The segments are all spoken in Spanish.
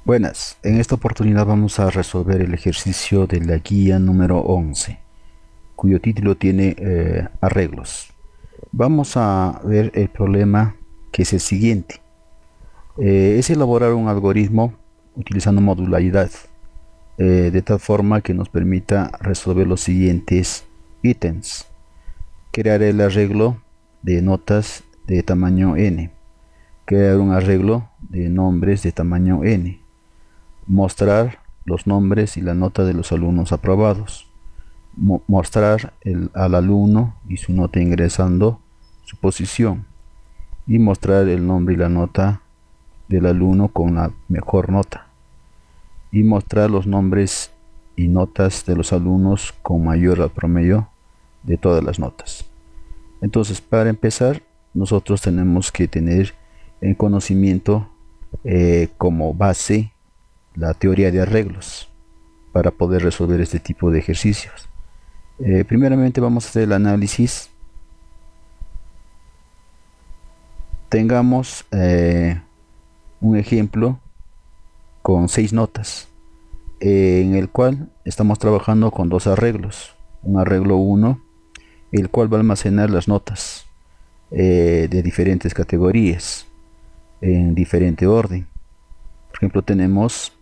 Buenas, en esta oportunidad vamos a resolver el ejercicio de la guía número 11, cuyo título tiene arreglos. Vamos a ver el problema, que es el siguiente. Es elaborar un algoritmo utilizando modularidad, de tal forma que nos permita resolver los siguientes ítems. Crear el arreglo de notas de tamaño n. Crear un arreglo de nombres de tamaño n. Mostrar los nombres y la nota de los alumnos aprobados. Mostrar al alumno y su nota ingresando, su posición. Y mostrar el nombre y la nota del alumno con la mejor nota. Y mostrar los nombres y notas de los alumnos con mayor al promedio de todas las notas. Entonces, para empezar, nosotros tenemos que tener en conocimiento como base la teoría de arreglos para poder resolver este tipo de ejercicios. Primeramente vamos a hacer el análisis. Tengamos un ejemplo con 6 notas, en el cual estamos trabajando con dos arreglos. Un arreglo 1, el cual va a almacenar las notas de diferentes categorías en diferente orden. Por ejemplo, tenemos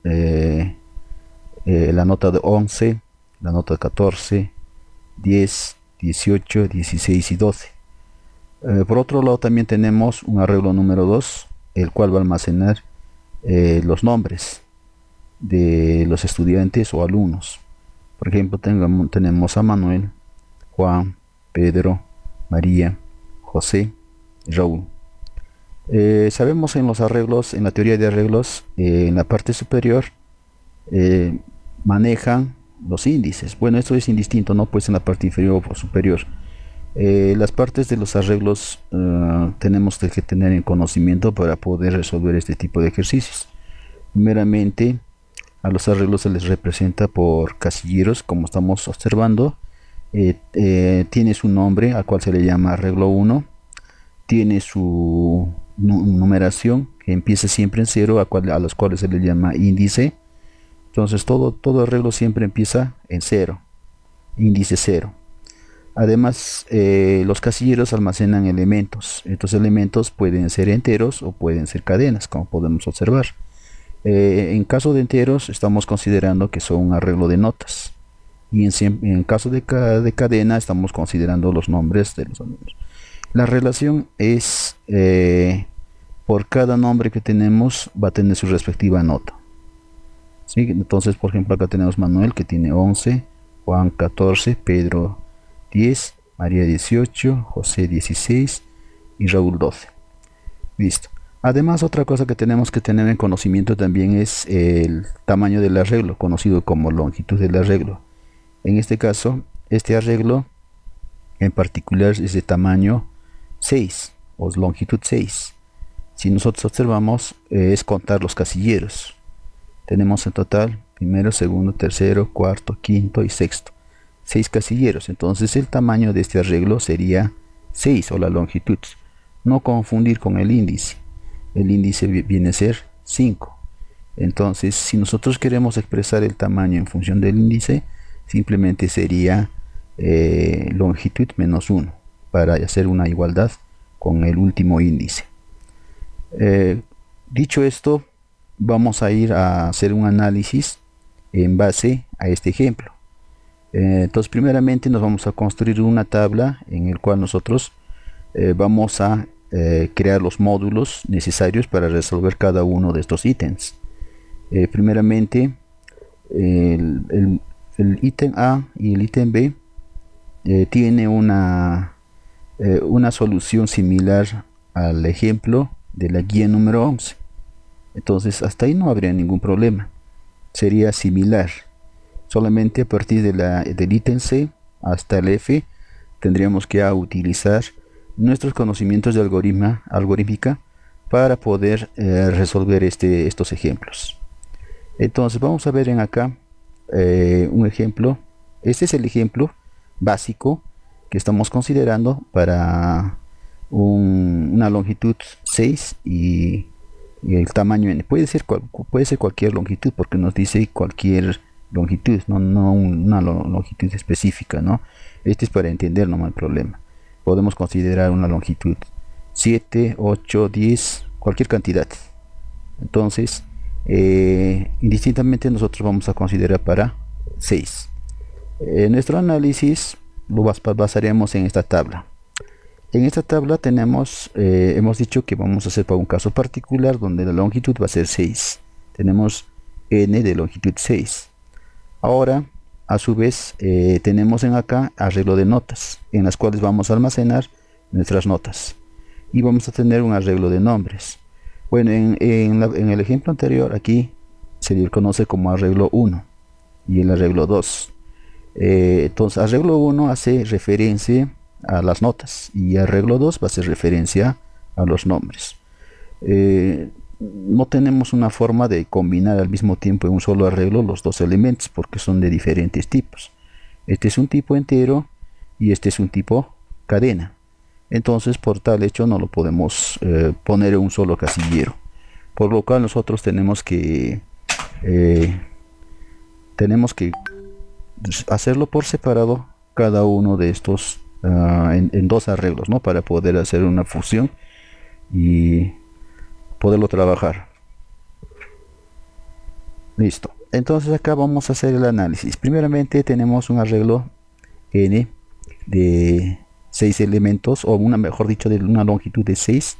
la nota de 11, la nota de 14, 10, 18, 16 y 12. Por otro lado, también tenemos un arreglo número 2, el cual va a almacenar los nombres de los estudiantes o alumnos. Por ejemplo, tenemos a Manuel, Juan, Pedro, María, José y Raúl. Sabemos en los arreglos, en la teoría de arreglos, en la parte superior manejan los índices. Bueno, esto es indistinto, ¿no? Pues en la parte inferior o superior. Las partes de los arreglos tenemos que tener en conocimiento para poder resolver este tipo de ejercicios. Primeramente, a los arreglos se les representa por casilleros, como estamos observando. Tiene su nombre, al cual se le llama arreglo 1. Tiene su numeración, que empieza siempre en 0, a los cuales se le llama índice. Entonces todo arreglo siempre empieza en 0, índice 0. Además, los casilleros almacenan elementos. Estos elementos pueden ser enteros o pueden ser cadenas, como podemos observar. En caso de enteros, estamos considerando que son un arreglo de notas. Y en caso de cadena, estamos considerando los nombres de los alumnos. La relación es, por cada nombre que tenemos, va a tener su respectiva nota. ¿Sí? Entonces, por ejemplo, acá tenemos Manuel, que tiene 11, Juan 14, Pedro 10, María 18, José 16 y Raúl 12. Listo. Además, otra cosa que tenemos que tener en conocimiento también es el tamaño del arreglo, conocido como longitud del arreglo. En este caso, este arreglo en particular es de tamaño 6 o longitud 6. Si nosotros observamos, es contar los casilleros. Tenemos en total primero, segundo, tercero, cuarto, quinto y sexto. 6 casilleros. Entonces el tamaño de este arreglo sería 6 o la longitud. No confundir con el índice. El índice viene a ser 5. Entonces, si nosotros queremos expresar el tamaño en función del índice, simplemente sería longitud menos 1 para hacer una igualdad con el último índice. Dicho esto, vamos a ir a hacer un análisis en base a este ejemplo. Entonces, primeramente nos vamos a construir una tabla en el cual nosotros vamos a crear los módulos necesarios para resolver cada uno de estos ítems. Primeramente, el ítem A y el ítem B tiene una solución similar al ejemplo de la guía número 11. Entonces, hasta ahí no habría ningún problema. Sería similar. Solamente a partir del ítem C hasta el F tendríamos que utilizar nuestros conocimientos de algorítmica para poder resolver estos ejemplos. Entonces vamos a ver en acá un ejemplo. Este es el ejemplo básico que estamos considerando para una longitud 6 y Y el tamaño n puede ser cualquier longitud, porque nos dice cualquier longitud, no una longitud específica, ¿no? Este es para entender, no hay problema. Podemos considerar una longitud 7, 8, 10, cualquier cantidad. Entonces, indistintamente nosotros vamos a considerar para 6. Nuestro análisis lo basaremos en esta tabla. En esta tabla hemos dicho que vamos a hacer para un caso particular donde la longitud va a ser 6. Tenemos n de longitud 6. Ahora, a su vez, tenemos en acá arreglo de notas, en las cuales vamos a almacenar nuestras notas. Y vamos a tener un arreglo de nombres. Bueno, en el ejemplo anterior, aquí se le conoce como arreglo 1 y el arreglo 2. Entonces, arreglo 1 hace referencia a las notas y arreglo 2 va a hacer referencia a los nombres. No tenemos una forma de combinar al mismo tiempo en un solo arreglo los dos elementos porque son de diferentes tipos. Este es un tipo entero y este es un tipo cadena. Entonces, por tal hecho no lo podemos poner en un solo casillero, por lo cual nosotros tenemos que hacerlo por separado cada uno de estos en dos arreglos, ¿no? Para poder hacer una fusión y poderlo trabajar. Listo. Entonces acá vamos a hacer el análisis. Primeramente tenemos un arreglo n de 6 elementos, o mejor dicho, de una longitud de 6.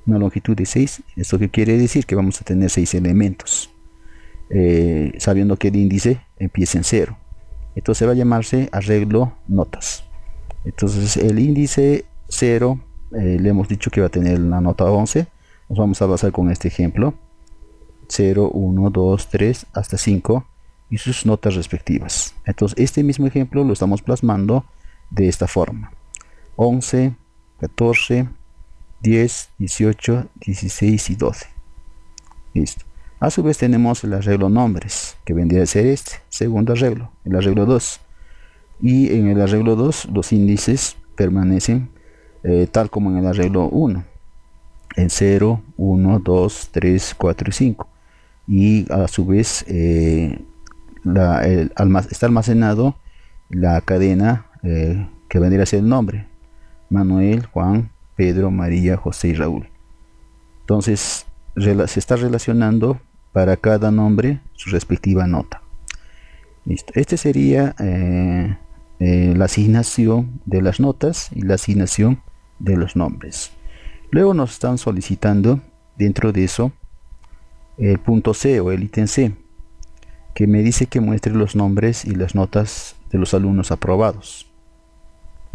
Una longitud de 6. ¿Esto qué quiere decir? Que vamos a tener 6 elementos. Sabiendo que el índice empieza en 0. Entonces va a llamarse arreglo notas. Entonces el índice 0, le hemos dicho que va a tener la nota 11. Nos vamos a basar con este ejemplo. 0, 1, 2, 3, hasta 5 y sus notas respectivas. Entonces este mismo ejemplo lo estamos plasmando de esta forma. 11, 14, 10, 18, 16 y 12. Listo. A su vez tenemos el arreglo nombres, que vendría a ser este, segundo arreglo, el arreglo 2. Y en el arreglo 2 los índices permanecen tal como en el arreglo 1. En 0, 1, 2, 3, 4 y 5. Y a su vez está almacenado la cadena que vendría a ser el nombre. Manuel, Juan, Pedro, María, José y Raúl. Entonces se está relacionando para cada nombre su respectiva nota. Listo. Este sería la asignación de las notas y la asignación de los nombres. Luego nos están solicitando dentro de eso el punto C o el ítem C, que me dice que muestre los nombres y las notas de los alumnos aprobados.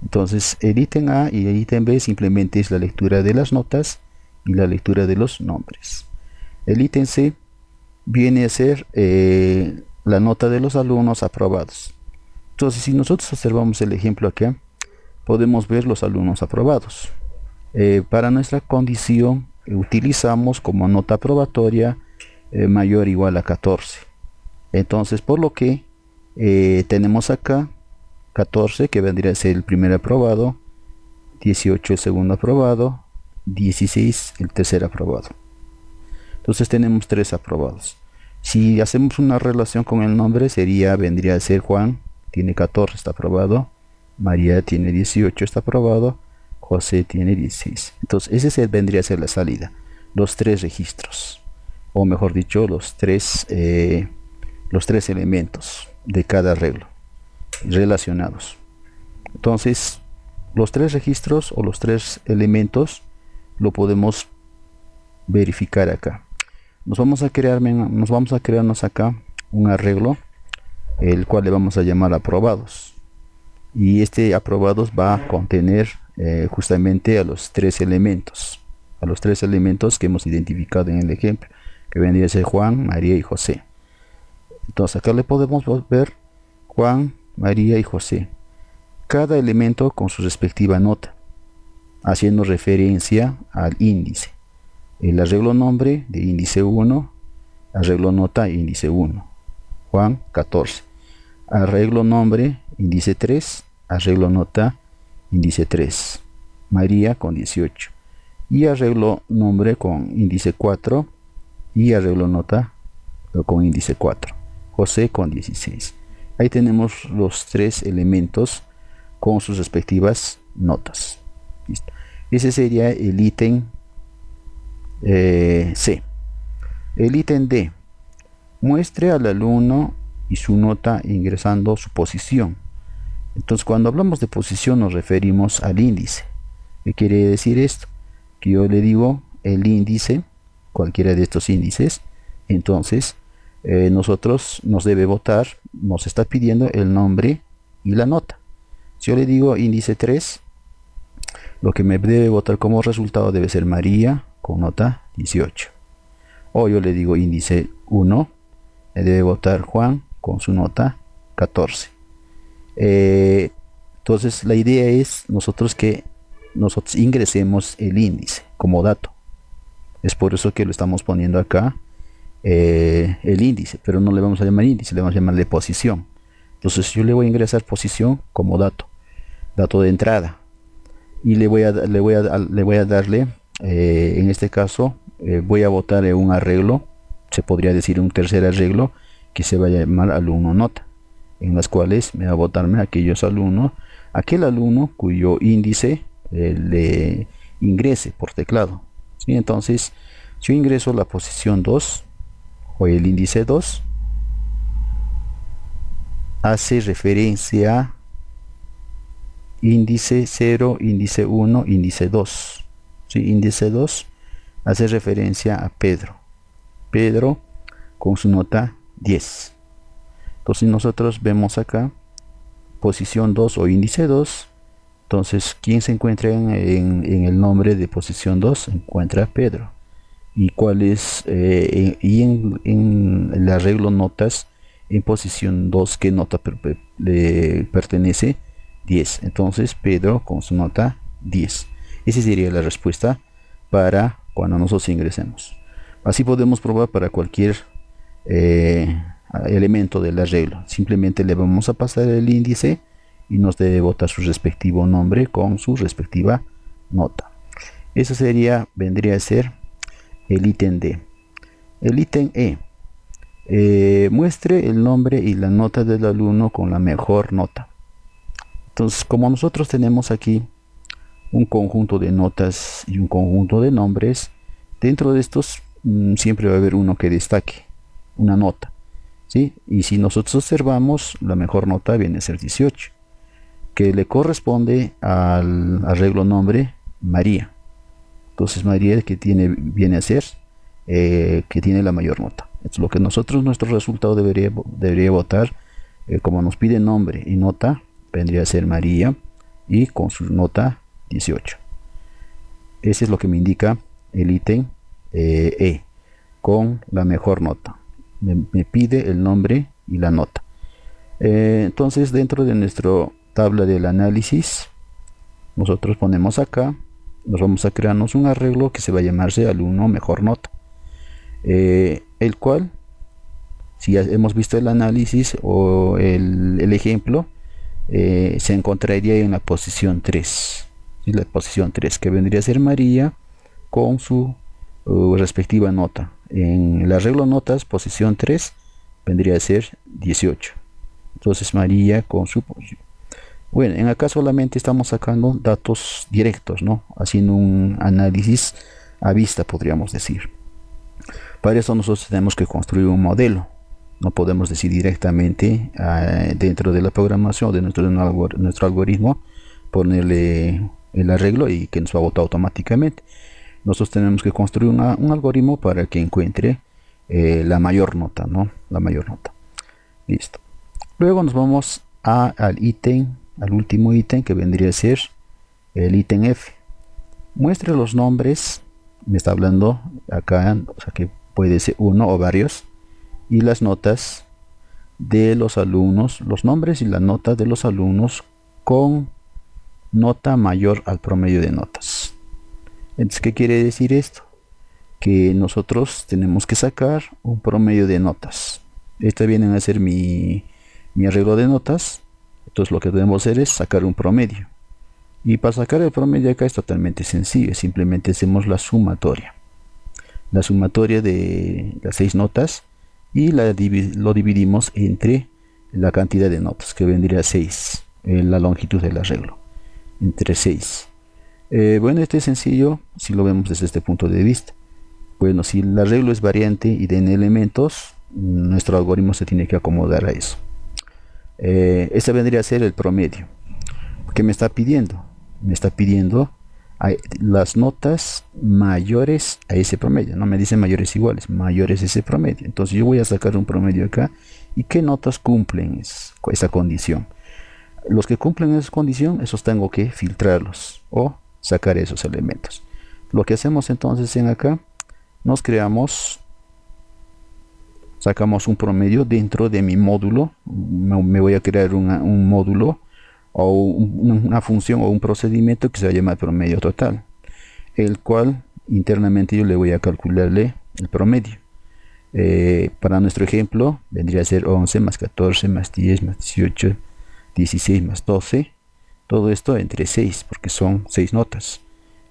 Entonces el ítem A y el ítem B simplemente es la lectura de las notas y la lectura de los nombres. El ítem C viene a ser la nota de los alumnos aprobados. Entonces, si nosotros observamos el ejemplo acá, podemos ver los alumnos aprobados. Para nuestra condición utilizamos como nota probatoria mayor o igual a 14. Entonces, por lo que tenemos acá 14, que vendría a ser el primer aprobado, 18 el segundo aprobado, 16 el tercer aprobado. Entonces tenemos 3 aprobados. Si hacemos una relación con el nombre, vendría a ser Juan, tiene 14, está aprobado. María tiene 18, está aprobado. José tiene 16. Entonces ese vendría a ser la salida. Los 3 registros. O mejor dicho, los tres elementos de cada arreglo relacionados. Entonces los 3 registros o los 3 elementos lo podemos verificar acá. Nos vamos a crearnos acá un arreglo, el cual le vamos a llamar aprobados, y este aprobados va a contener justamente a los 3 elementos que hemos identificado en el ejemplo, que vendría a ser Juan, María y José. Entonces acá le podemos ver Juan, María y José, cada elemento con su respectiva nota, haciendo referencia al índice. El arreglo nombre de índice 1, arreglo nota índice 1. Juan 14. Arreglo nombre índice 3, arreglo nota índice 3. María con 18. Y arreglo nombre con índice 4, y arreglo nota con índice 4. José con 16. Ahí tenemos los tres elementos con sus respectivas notas. Listo. Ese sería el ítem C. El ítem D. Muestre al alumno y su nota ingresando su posición. Entonces, cuando hablamos de posición nos referimos al índice. ¿Qué quiere decir esto? Que yo le digo el índice, cualquiera de estos índices, entonces nosotros nos debe votar, nos está pidiendo el nombre y la nota. Si yo le digo índice 3, lo que me debe votar como resultado debe ser María con nota 18. O yo le digo índice 1, me debe votar Juan con su nota 14. Entonces la idea es que nosotros ingresemos el índice como dato. Es por eso que lo estamos poniendo acá el índice, pero no le vamos a llamar índice, le vamos a llamarle posición. Entonces yo le voy a ingresar posición como dato de entrada, y le voy a darle en este caso voy a votar un arreglo, se podría decir un tercer arreglo, que se va a llamar alumno nota, en las cuales me va a votarme aquel alumno cuyo índice le ingrese por teclado. ¿Sí? Entonces yo ingreso la posición 2 o el índice 2, hace referencia a índice 0, índice 1, índice 2. ¿Sí? Índice 2 hace referencia a Pedro con su nota 10. Entonces nosotros vemos acá posición 2 o índice 2. Entonces, ¿quién se encuentra en el nombre de posición 2? Se encuentra Pedro. ¿Y cuál es? En el arreglo notas, en posición 2, ¿qué nota le pertenece? 10. Entonces, Pedro con su nota 10. Esa sería la respuesta para cuando nosotros ingresemos. Así podemos probar para cualquier elemento del arreglo. Simplemente le vamos a pasar el índice y nos debe votar su respectivo nombre con su respectiva nota. Eso vendría a ser el ítem D. El ítem E. Muestre el nombre y la nota del alumno con la mejor nota. Entonces, como nosotros tenemos aquí un conjunto de notas y un conjunto de nombres, dentro de estos siempre va a haber uno que destaque, una nota, ¿sí? Y si nosotros observamos, la mejor nota viene a ser 18, que le corresponde al arreglo nombre María. Entonces María viene a ser que tiene la mayor nota. Es lo que nuestro resultado debería votar, como nos pide nombre y nota, vendría a ser María y con su nota 18. Ese es lo que me indica el ítem E, con la mejor nota. Me pide el nombre y la nota. Entonces, dentro de nuestra tabla del análisis, nosotros ponemos acá, nos vamos a crearnos un arreglo que se va a llamarse alumno mejor nota, el cual, si hemos visto el análisis o el ejemplo, se encontraría en la posición 3, ¿sí? La posición 3, que vendría a ser María con su respectiva nota. En el arreglo notas, posición 3 vendría a ser 18. Entonces María con su posición. Bueno, en acá solamente estamos sacando datos directos, ¿no? Haciendo un análisis a vista, podríamos decir. Para eso nosotros tenemos que construir un modelo. No podemos decir directamente dentro de la programación de nuestro algoritmo, ponerle el arreglo y que nos va a votar automáticamente. Nosotros tenemos que construir un algoritmo para que encuentre la mayor nota, ¿no? La mayor nota. Listo. Luego nos vamos al último ítem, que vendría a ser el ítem F. Muestre los nombres, me está hablando acá, o sea que puede ser uno o varios, y las notas de los alumnos, los nombres y la nota de los alumnos con nota mayor al promedio de notas. Entonces, ¿qué quiere decir esto? Que nosotros tenemos que sacar un promedio de notas. Este viene a ser mi arreglo de notas. Entonces lo que debemos hacer es sacar un promedio. Y para sacar el promedio acá es totalmente sencillo. Simplemente hacemos la sumatoria. la sumatoria de las 6 notas y lo dividimos entre la cantidad de notas, que vendría a 6, la longitud del arreglo, entre 6. Bueno, este es sencillo si lo vemos desde este punto de vista. Bueno, si el arreglo es variante y de elementos, nuestro algoritmo se tiene que acomodar a eso. Este vendría a ser el promedio. ¿Qué me está pidiendo? Me está pidiendo las notas mayores a ese promedio. No me dice mayores iguales, mayores a ese promedio. Entonces yo voy a sacar un promedio acá. ¿Y qué notas cumplen esa condición? Los que cumplen esa condición, esos tengo que filtrarlos o sacar esos elementos. Lo que hacemos entonces en acá, sacamos un promedio dentro de mi módulo. Me voy a crear un módulo o una función o un procedimiento que se va a llamar promedio total, el cual internamente yo le voy a calcularle el promedio. Para nuestro ejemplo vendría a ser 11 más 14 más 10 más 18, 16 más 12, todo esto entre 6 porque son 6 notas.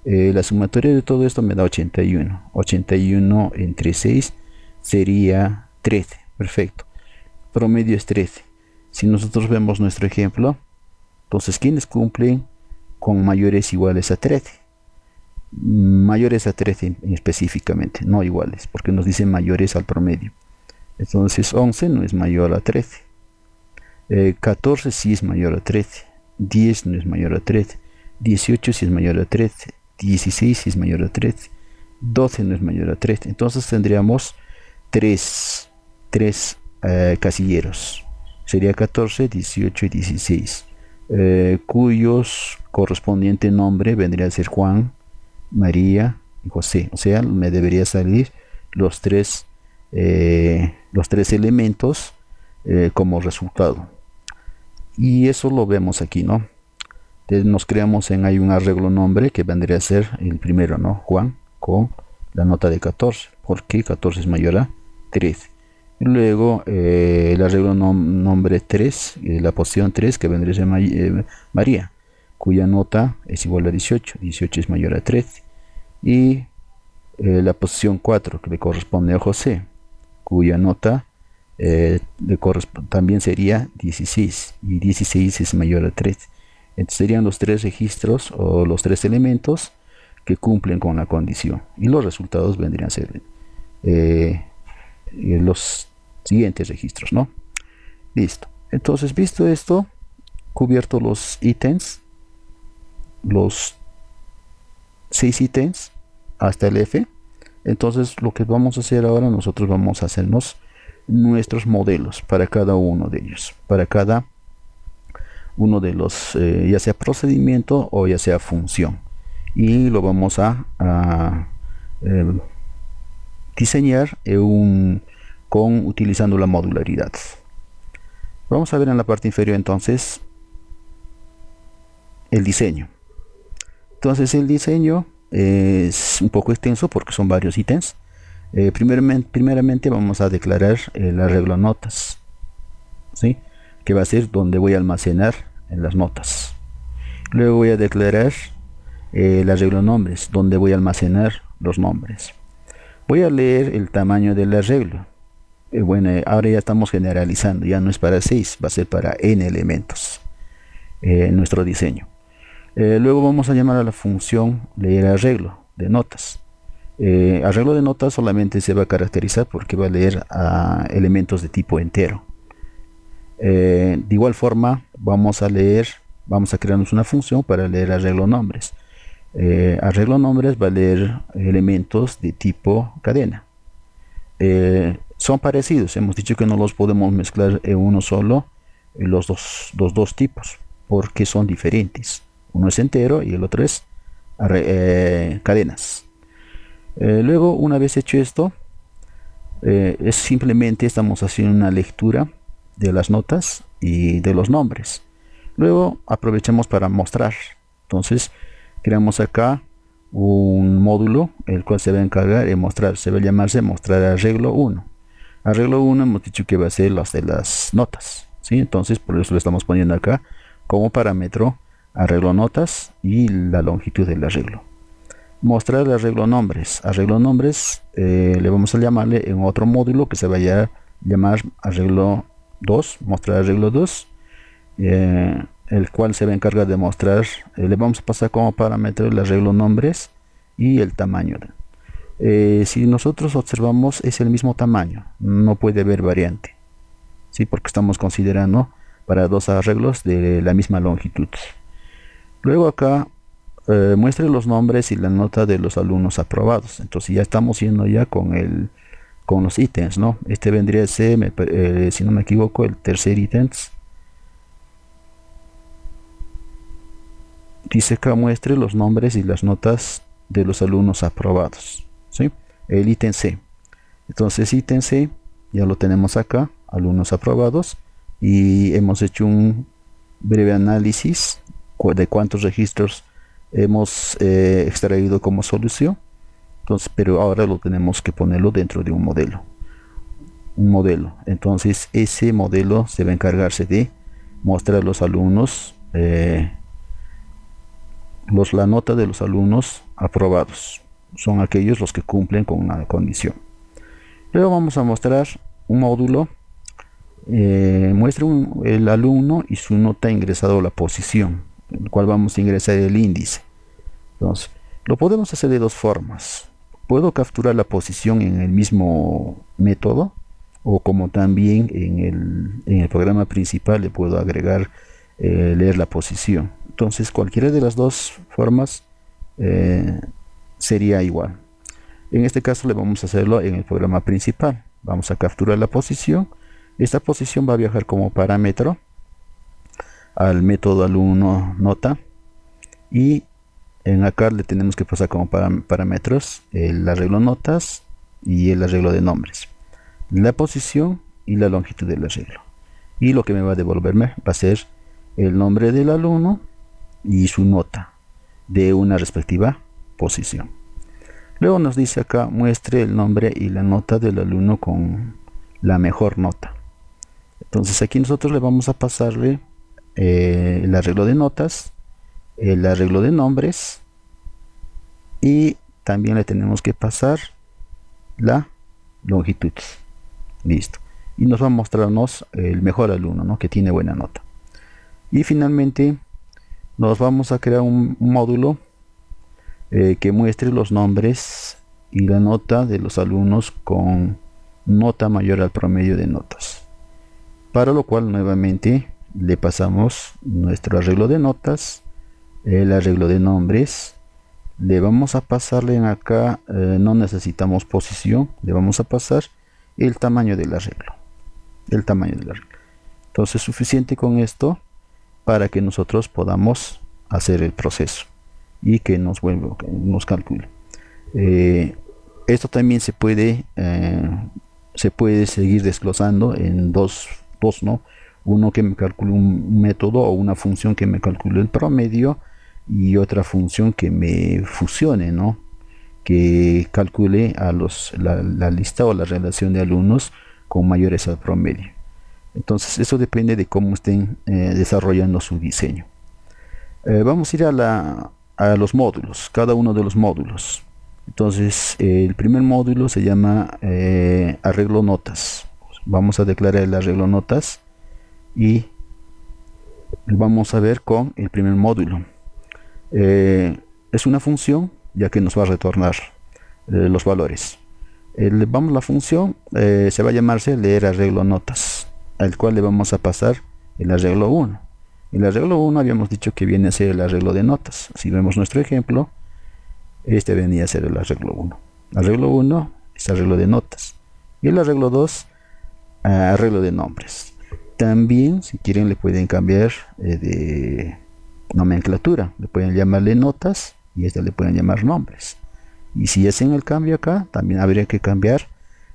La sumatoria de todo esto me da 81. 81 entre 6 sería 13. Perfecto. Promedio es 13. Si nosotros vemos nuestro ejemplo, entonces, ¿quiénes cumplen con mayores iguales a 13? Mayores a 13 específicamente, no iguales, porque nos dice mayores al promedio. Entonces, 11 no es mayor a 13. 14 sí es mayor a 13. 10 no es mayor a 13. 18 sí es mayor a 13. 16 sí es mayor a 13. 12 no es mayor a 13. Entonces tendríamos 3 casilleros. Sería 14, 18 y 16. Cuyos correspondiente nombre vendría a ser Juan, María y José. O sea, me debería salir los tres elementos como resultado. Y eso lo vemos aquí, ¿no? Entonces nos creamos hay un arreglo nombre que vendría a ser el primero, ¿no? Juan, con la nota de 14, porque 14 es mayor a 13. Y luego el arreglo nombre 3, la posición 3, que vendría a ser María, cuya nota es igual a 18. 18 es mayor a 13. Y la posición 4, que le corresponde a José, cuya nota también sería 16. Y 16 es mayor a 13. Entonces serían los 3 registros o los 3 elementos que cumplen con la condición. Y los resultados vendrían a ser los siguientes registros, ¿no? Listo. Entonces, visto esto, cubierto los ítems, los 6 ítems hasta el F, entonces lo que vamos a hacer ahora, nosotros vamos a hacernos nuestros modelos para cada uno de ellos, para cada uno de los, ya sea procedimiento o ya sea función, y lo vamos a diseñar utilizando la modularidad. Vamos a ver en la parte inferior entonces el diseño. Entonces el diseño es un poco extenso porque son varios ítems. Primeramente vamos a declarar el arreglo notas, ¿sí? Que va a ser donde voy a almacenar en las notas. Luego voy a declarar el arreglo nombres, donde voy a almacenar los nombres. Voy a leer el tamaño del arreglo. Bueno, ahora ya estamos generalizando, ya no es para 6, va a ser para n elementos en nuestro diseño. Luego vamos a llamar a la función leer arreglo de notas. Arreglo de notas solamente se va a caracterizar porque va a leer elementos de tipo entero. De igual forma vamos a crearnos una función para leer arreglo nombres. Arreglo nombres va a leer elementos de tipo cadena. Son parecidos, hemos dicho que no los podemos mezclar en uno solo, los dos tipos, porque son diferentes. Uno es entero y el otro es cadenas. Luego, una vez hecho esto, es simplemente estamos haciendo una lectura de las notas y de los nombres. Luego aprovechamos para mostrar. Entonces creamos acá un módulo el cual se va a encargar de mostrar, se va a llamarse mostrar arreglo 1. Arreglo 1 hemos dicho que va a ser las de las notas, ¿sí? Entonces por eso lo estamos poniendo acá como parámetro arreglo notas y la longitud del arreglo. mostrar el arreglo nombres. Arreglo nombres le vamos a llamarle en otro módulo que se vaya a llamar arreglo 2, mostrar arreglo 2, el cual se va a encargar de mostrar, le vamos a pasar como parámetro el arreglo nombres y el tamaño. Si nosotros observamos, es el mismo tamaño, no puede haber variante, ¿sí? Porque estamos considerando para dos arreglos de la misma longitud. Luego acá muestre los nombres y la nota de los alumnos aprobados. Entonces ya estamos yendo ya con los ítems, ¿no? Este vendría a ser, si no me equivoco, el tercer ítem. Dice acá muestre los nombres y las notas de los alumnos aprobados, ¿sí? El ítem C. Entonces ítem C ya lo tenemos acá, alumnos aprobados, y hemos hecho un breve análisis de cuántos registros hemos extraído como solución. Entonces, pero ahora lo tenemos que ponerlo dentro de un modelo. Entonces ese modelo se va a encargarse de mostrar a los alumnos la nota de los alumnos aprobados. Son aquellos los que cumplen con una condición. Luego vamos a mostrar un módulo, muestra el alumno y su nota ingresado a la posición, en el cual vamos a ingresar el índice. Entonces, lo podemos hacer de dos formas. Puedo capturar la posición en el mismo método, o como también en el programa principal le puedo agregar leer la posición. Entonces cualquiera de las dos formas sería igual. En este caso le vamos a hacerlo en el programa principal. Vamos a capturar la posición. Esta posición va a viajar como parámetro al método alumno nota, y en acá le tenemos que pasar como parámetros el arreglo notas y el arreglo de nombres, la posición y la longitud del arreglo. Y lo que me va a devolverme va a ser el nombre del alumno y su nota de una respectiva posición. Luego nos dice acá muestre el nombre y la nota del alumno con la mejor nota. Entonces aquí nosotros le vamos a pasarle el arreglo de notas, el arreglo de nombres, y también le tenemos que pasar la longitud. Listo. Y nos va a mostrarnos el mejor alumno, ¿no? Que tiene buena nota. Y finalmente nos vamos a crear un módulo que muestre los nombres y la nota de los alumnos con nota mayor al promedio de notas. Para lo cual nuevamente le pasamos nuestro arreglo de notas, el arreglo de nombres. Le vamos a pasarle en acá, no necesitamos posición, le vamos a pasar el tamaño del arreglo. Entonces suficiente con esto para que nosotros podamos hacer el proceso y que nos calcule. Esto también se puede seguir desglosando en dos, ¿no? Uno que me calcule un método o una función que me calcule el promedio, y otra función que me fusione, ¿no? Que calcule a la lista o la relación de alumnos con mayores al promedio. Entonces eso depende de cómo estén desarrollando su diseño. Vamos a ir a los módulos, cada uno de los módulos. Entonces el primer módulo se llama arreglo notas. Vamos a declarar el arreglo notas y vamos a ver con el primer módulo. Es una función, ya que nos va a retornar los valores. La función se va a llamarse leer arreglo notas, al cual le vamos a pasar el arreglo 1. El arreglo 1 habíamos dicho que viene a ser el arreglo de notas. Si vemos nuestro ejemplo, este venía a ser el arreglo 1. Arreglo 1 es arreglo de notas, y el arreglo 2 arreglo de nombres. También, si quieren, le pueden cambiar de nomenclatura, le pueden llamarle notas y le pueden llamar nombres. Y si hacen el cambio acá, también habría que cambiar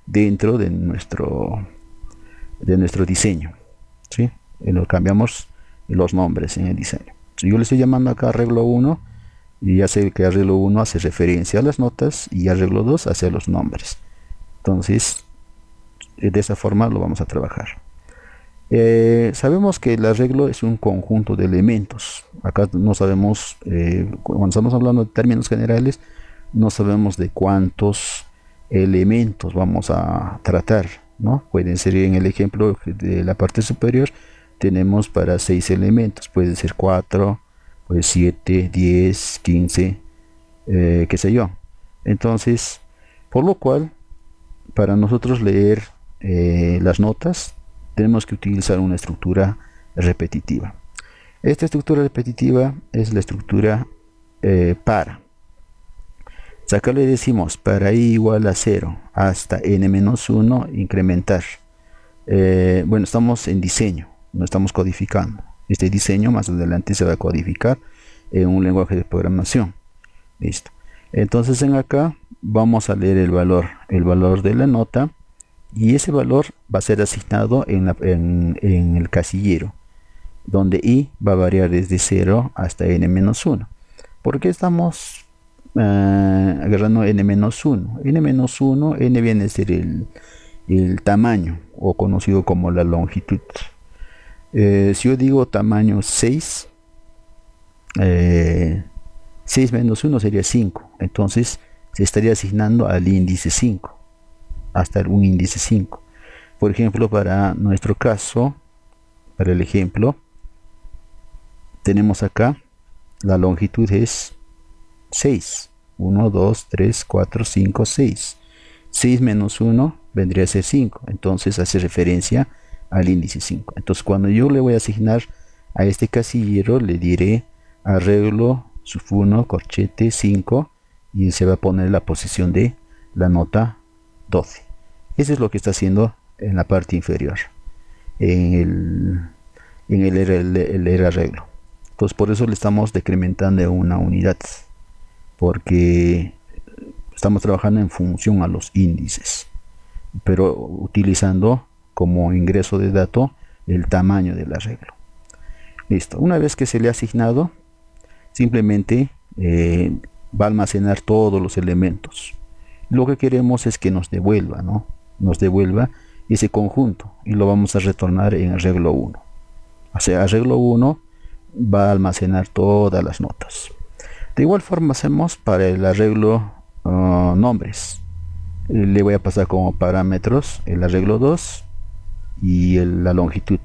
dentro de nuestro diseño, ¿sí? Lo cambiamos los nombres en el diseño. Si yo le estoy llamando acá arreglo 1, y ya sé que arreglo 1 hace referencia a las notas y arreglo 2 hacia los nombres. Entonces de esa forma lo vamos a trabajar. Sabemos que el arreglo es un conjunto de elementos. Acá no sabemos, cuando estamos hablando de términos generales, no sabemos de cuántos elementos vamos a tratar, ¿no? Pueden ser, en el ejemplo de la parte superior, tenemos para 6 elementos, pueden ser 4, pues 7, 10, 15, qué sé yo. Entonces, por lo cual, para nosotros leer las notas, tenemos que utilizar una estructura repetitiva. Esta estructura repetitiva es la estructura para. Acá le decimos para i igual a 0 hasta n-1 incrementar. Bueno, estamos en diseño, no estamos codificando. Este diseño más adelante se va a codificar en un lenguaje de programación. Listo. Entonces en acá vamos a leer el valor de la nota, y ese valor va a ser asignado en el casillero, donde i va a variar desde 0 hasta n-1. ¿Por qué estamos agarrando n-1? n-1, n viene a ser el tamaño, o conocido como la longitud. Si yo digo tamaño 6, 6 menos 1 sería 5. Entonces se estaría asignando al índice 5, hasta un índice 5. Por ejemplo, para nuestro caso, para el ejemplo, tenemos acá la longitud es 6. 1, 2, 3, 4, 5, 6. 6 menos 1 vendría a ser 5. Entonces hace referencia al índice 5. Entonces cuando yo le voy a asignar a este casillero, le diré arreglo sub1 corchete 5, y se va a poner la posición de la nota 12. Eso es lo que está haciendo en la parte inferior, en el arreglo. Entonces por eso le estamos decrementando una unidad, porque estamos trabajando en función a los índices, pero utilizando como ingreso de dato el tamaño del arreglo. Listo. Una vez que se le ha asignado, simplemente va a almacenar todos los elementos. Lo que queremos es que nos devuelva, ¿no? Nos devuelva ese conjunto, y lo vamos a retornar en arreglo 1. O sea, arreglo 1 va a almacenar todas las notas. De igual forma hacemos para el arreglo nombres. Le voy a pasar como parámetros el arreglo 2 y la longitud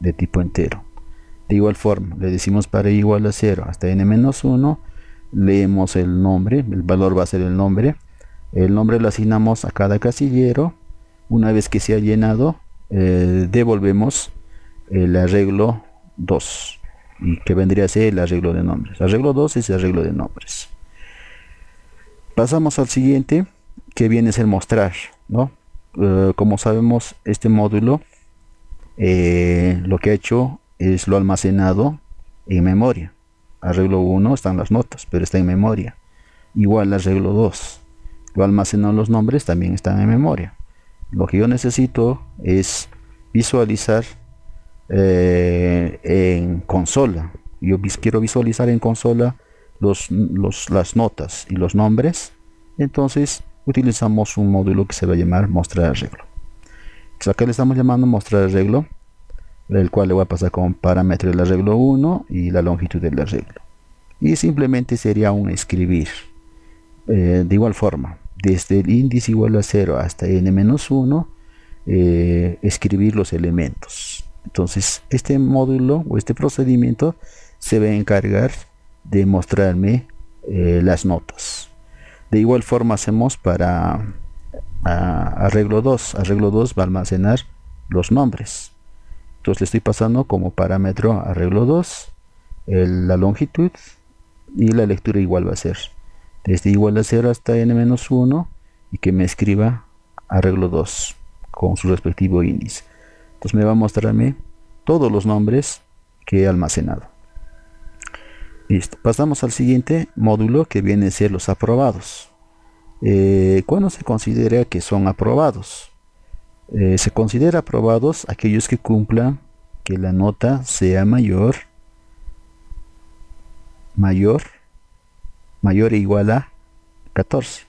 de tipo entero. De igual forma le decimos para i igual a 0 hasta n-1, leemos el nombre, el valor va a ser el nombre lo asignamos a cada casillero. Una vez que se ha llenado, devolvemos el arreglo 2, y que vendría a ser el arreglo de nombres. Arreglo 2 es el arreglo de nombres. Pasamos al siguiente, que viene a ser mostrar, ¿no? Como sabemos, este módulo lo que ha hecho es lo almacenado en memoria. Arreglo 1 están las notas, pero está en memoria. Igual arreglo 2, lo almacenado los nombres, también están en memoria. Lo que yo necesito es visualizar en consola. Yo quiero visualizar en consola las notas y los nombres. Entonces utilizamos un módulo que se va a llamar mostrar arreglo. Entonces acá le estamos llamando mostrar arreglo, el cual le voy a pasar como parámetro el arreglo 1 y la longitud del arreglo, y simplemente sería un escribir. De igual forma, desde el índice igual a 0 hasta n-1, escribir los elementos. Entonces este módulo o este procedimiento se va a encargar de mostrarme las notas. De igual forma hacemos para arreglo 2. Arreglo 2 va a almacenar los nombres. Entonces le estoy pasando como parámetro arreglo 2 la longitud, y la lectura igual va a ser desde igual a 0 hasta n-1, y que me escriba arreglo 2 con su respectivo índice. Entonces me va a mostrarme todos los nombres que he almacenado. Listo. Pasamos al siguiente módulo, que viene a ser los aprobados. ¿Cuándo se considera que son aprobados? Se considera aprobados aquellos que cumplan que la nota sea mayor e igual a 14.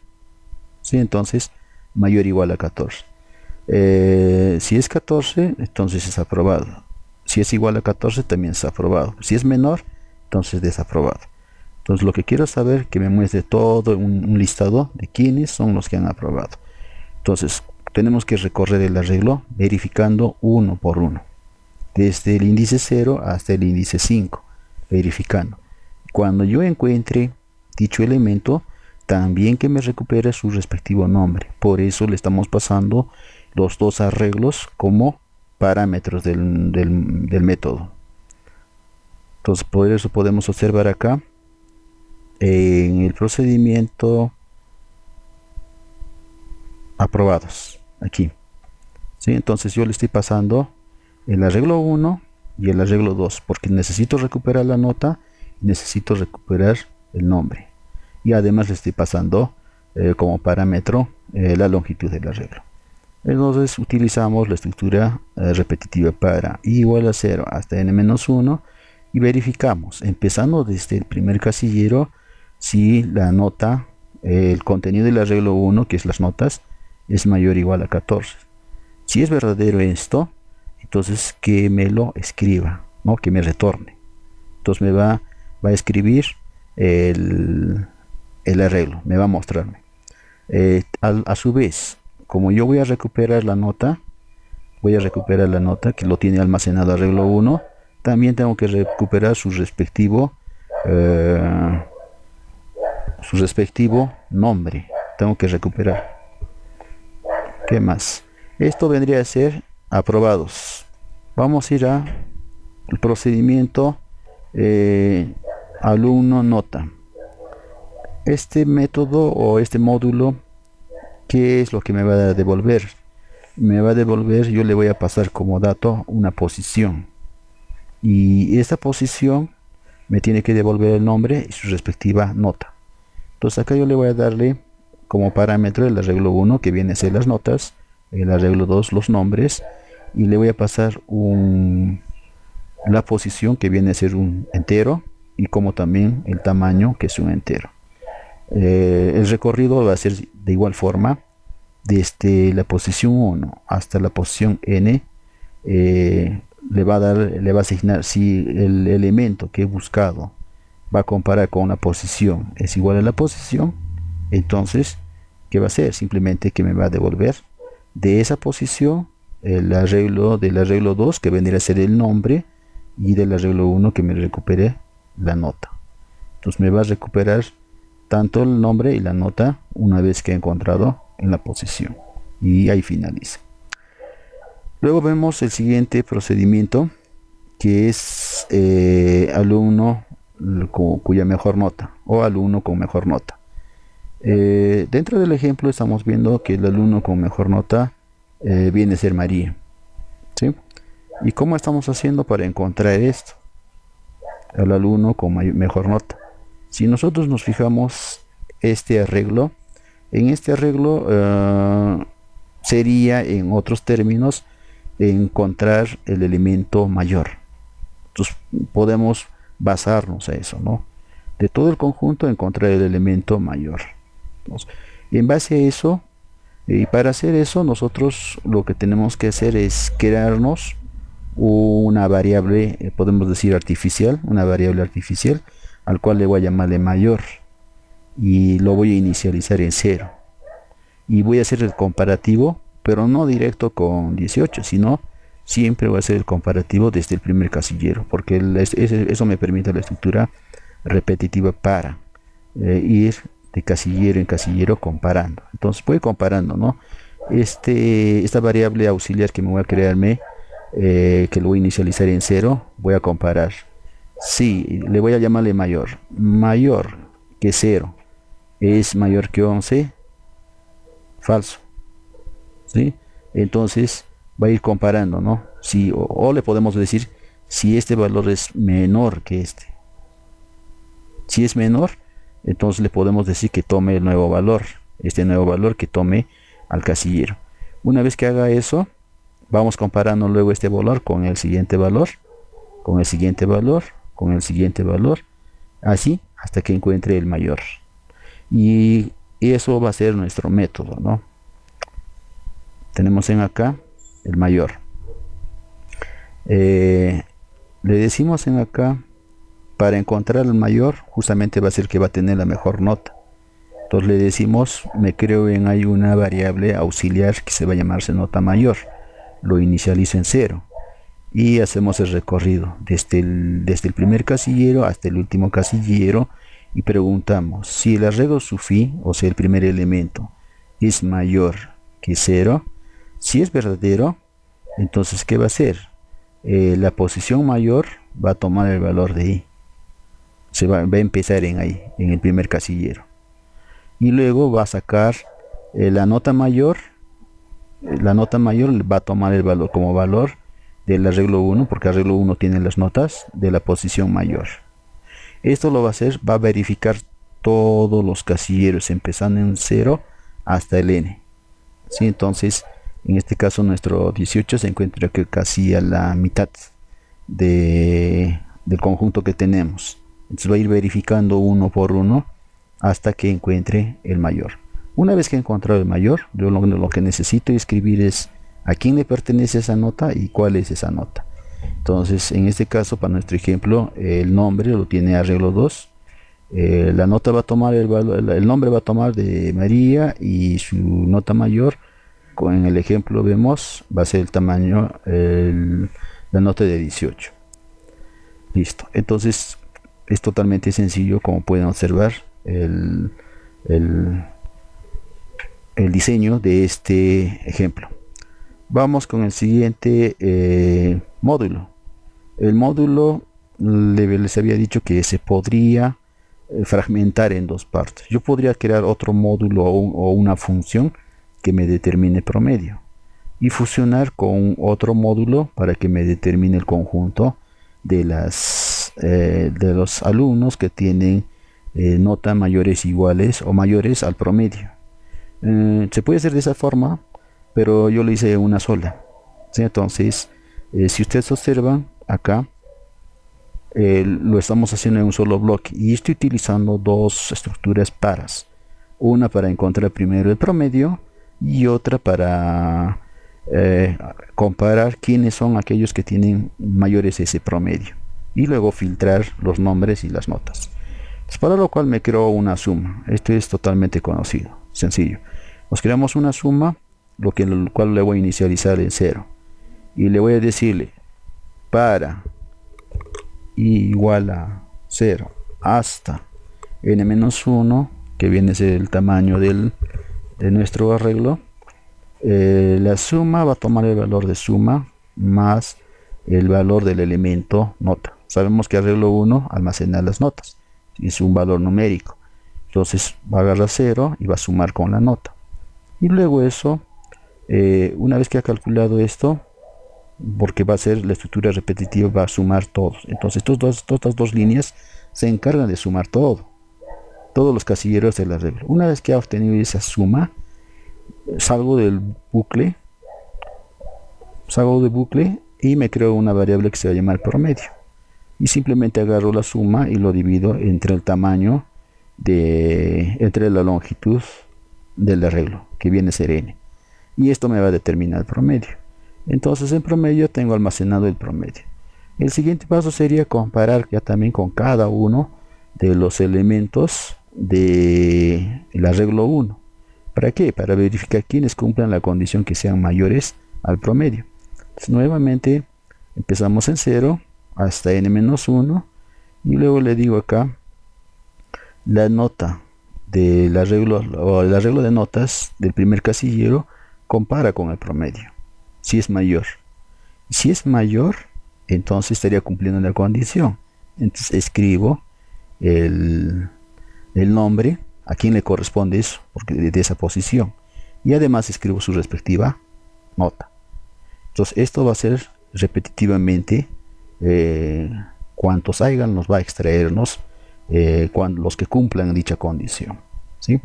¿Sí? Entonces mayor o igual a 14. Si es 14, entonces es aprobado. Si es igual a 14, también es aprobado. Si es menor, entonces desaprobado. Entonces lo que quiero saber que me muestre todo un listado de quiénes son los que han aprobado. Entonces tenemos que recorrer el arreglo verificando uno por uno, desde el índice 0 hasta el índice 5, verificando. Cuando yo encuentre dicho elemento, también que me recupere su respectivo nombre. Por eso le estamos pasando los dos arreglos como parámetros del método. Entonces por eso podemos observar acá en el procedimiento aprobados, aquí, ¿sí? Entonces yo le estoy pasando el arreglo 1 y el arreglo 2 porque necesito recuperar la nota y necesito recuperar el nombre, y además le estoy pasando como parámetro la longitud del arreglo. Entonces utilizamos la estructura repetitiva para i igual a 0 hasta n-1 y verificamos, empezando desde el primer casillero, si la nota, el contenido del arreglo 1, que es las notas, es mayor o igual a 14. Si es verdadero esto, entonces que me lo escriba, ¿no? Que me retorne. Entonces me va a escribir el arreglo, me va a mostrarme. A su vez, como yo voy a recuperar la nota que lo tiene almacenado arreglo 1, también tengo que recuperar su respectivo nombre. Tengo que recuperar. ¿Qué más? Esto vendría a ser aprobados. Vamos a ir al procedimiento alumno nota. Este método o este módulo, ¿qué es lo que me va a devolver? Me va a devolver, yo le voy a pasar como dato una posición, y esta posición me tiene que devolver el nombre y su respectiva nota. Entonces acá yo le voy a darle como parámetro el arreglo 1, que viene a ser las notas, el arreglo 2 los nombres, y le voy a pasar la posición, que viene a ser un entero, y como también el tamaño, que es un entero. El recorrido va a ser de igual forma desde la posición 1 hasta la posición n. Le va a asignar, si el elemento que he buscado va a comparar con una posición es igual a la posición, entonces ¿qué va a hacer? Simplemente que me va a devolver de esa posición el arreglo del arreglo 2, que vendría a ser el nombre, y del arreglo 1 que me recupere la nota. Entonces me va a recuperar tanto el nombre y la nota una vez que he encontrado en la posición, y ahí finaliza. Luego vemos el siguiente procedimiento, que es alumno cuya mejor nota, o alumno con mejor nota. Dentro del ejemplo estamos viendo que el alumno con mejor nota viene a ser María, ¿sí? ¿Y cómo estamos haciendo para encontrar esto? El alumno con mejor nota. Si nosotros nos fijamos este arreglo, en este arreglo sería, en otros términos, encontrar el elemento mayor. Entonces podemos basarnos a eso, ¿no? De todo el conjunto encontrar el elemento mayor. Entonces, en base a eso, y para hacer eso, nosotros lo que tenemos que hacer es crearnos una variable, podemos decir artificial, una variable artificial, al cual le voy a llamarle mayor, y lo voy a inicializar en 0. Y voy a hacer el comparativo, pero no directo con 18, sino siempre voy a hacer el comparativo desde el primer casillero, porque eso me permite la estructura repetitiva para ir de casillero en casillero comparando. Entonces voy comparando, ¿no? Esta variable auxiliar que me voy a crearme, que lo voy a inicializar en 0, voy a comparar. Si le voy a llamarle mayor que 0 es mayor que 11, falso, ¿sí? Entonces va a ir comparando, ¿no? Si, o le podemos decir si este valor es menor que este. Si es menor, entonces le podemos decir que tome el nuevo valor, este nuevo valor que tome al casillero. Una vez que haga eso, vamos comparando luego este valor con el siguiente valor, con el siguiente valor, con el siguiente valor, así hasta que encuentre el mayor. Y eso va a ser nuestro método, ¿no? Tenemos en acá el mayor. Le decimos en acá para encontrar el mayor, justamente va a ser el que va a tener la mejor nota. Entonces le decimos, me creo en hay una variable auxiliar que se va a llamarse nota mayor. Lo inicializo en 0 y hacemos el recorrido desde el primer casillero hasta el último casillero y preguntamos si el arreglo sufi, o sea el primer elemento, es mayor que 0. Si es verdadero, entonces ¿qué va a hacer? La posición mayor va a tomar el valor de i, va a empezar en ahí, en el primer casillero, y luego va a sacar la nota mayor. La nota mayor va a tomar el valor como valor del arreglo 1, porque arreglo 1 tiene las notas de la posición mayor. Esto lo va a hacer, va a verificar todos los casilleros empezando en 0 hasta el n. ¿Sí? Entonces, en este caso nuestro 18 se encuentra que casi a la mitad del conjunto que tenemos. Entonces va a ir verificando uno por uno hasta que encuentre el mayor. Una vez que he encontrado el mayor, yo lo que necesito escribir es a quién le pertenece esa nota y cuál es esa nota. Entonces, en este caso, para nuestro ejemplo, el nombre lo tiene arreglo 2. La nota va a tomar el nombre va a tomar de María, y su nota mayor, en el ejemplo vemos, va a ser el tamaño, la nota de 18. Listo. Entonces, es totalmente sencillo, como pueden observar, el diseño de este ejemplo. Vamos con el siguiente módulo. El módulo les había dicho que se podría fragmentar en dos partes. Yo podría crear otro módulo o una función que me determine promedio y fusionar con otro módulo para que me determine el conjunto de los alumnos que tienen notas mayores, iguales o mayores al promedio. Se puede hacer de esa forma, pero yo lo hice una sola. ¿Sí? Entonces, si ustedes observan acá, lo estamos haciendo en un solo bloque y estoy utilizando dos estructuras paras, una para encontrar primero el promedio y otra para comparar quiénes son aquellos que tienen mayores ese promedio, y luego filtrar los nombres y las notas. Para lo cual me creo una suma. Esto es totalmente conocido, sencillo. Nos creamos una suma, lo cual le voy a inicializar en 0 y le voy a decirle para i igual a 0 hasta n-1, que viene a ser el tamaño de nuestro arreglo. La suma va a tomar el valor de suma más el valor del elemento nota. Sabemos que arreglo 1 almacena las notas, es un valor numérico, entonces va a agarrar 0 y va a sumar con la nota, y luego eso, una vez que ha calculado esto, porque va a ser la estructura repetitiva, va a sumar todos. Entonces estas dos líneas se encargan de sumar todos los casilleros del arreglo. Una vez que ha obtenido esa suma, salgo del bucle y me creo una variable que se va a llamar promedio, y simplemente agarro la suma y lo divido entre el tamaño entre la longitud del arreglo, que viene a ser n, y esto me va a determinar el promedio. Entonces en promedio tengo almacenado el promedio. El siguiente paso sería comparar ya también con cada uno de los elementos del arreglo 1. ¿Para qué? Para verificar quiénes cumplan la condición que sean mayores al promedio. Entonces, nuevamente empezamos en 0 hasta n-1, y luego le digo acá la nota del arreglo, o el arreglo de notas del primer casillero, compara con el promedio si es mayor. Si es mayor, entonces estaría cumpliendo la condición. Entonces escribo el nombre, a quién le corresponde eso, porque de esa posición, y además escribo su respectiva nota. Entonces esto va a ser repetitivamente, cuantos hayan, nos va a extraernos los que cumplan dicha condición, ¿sí?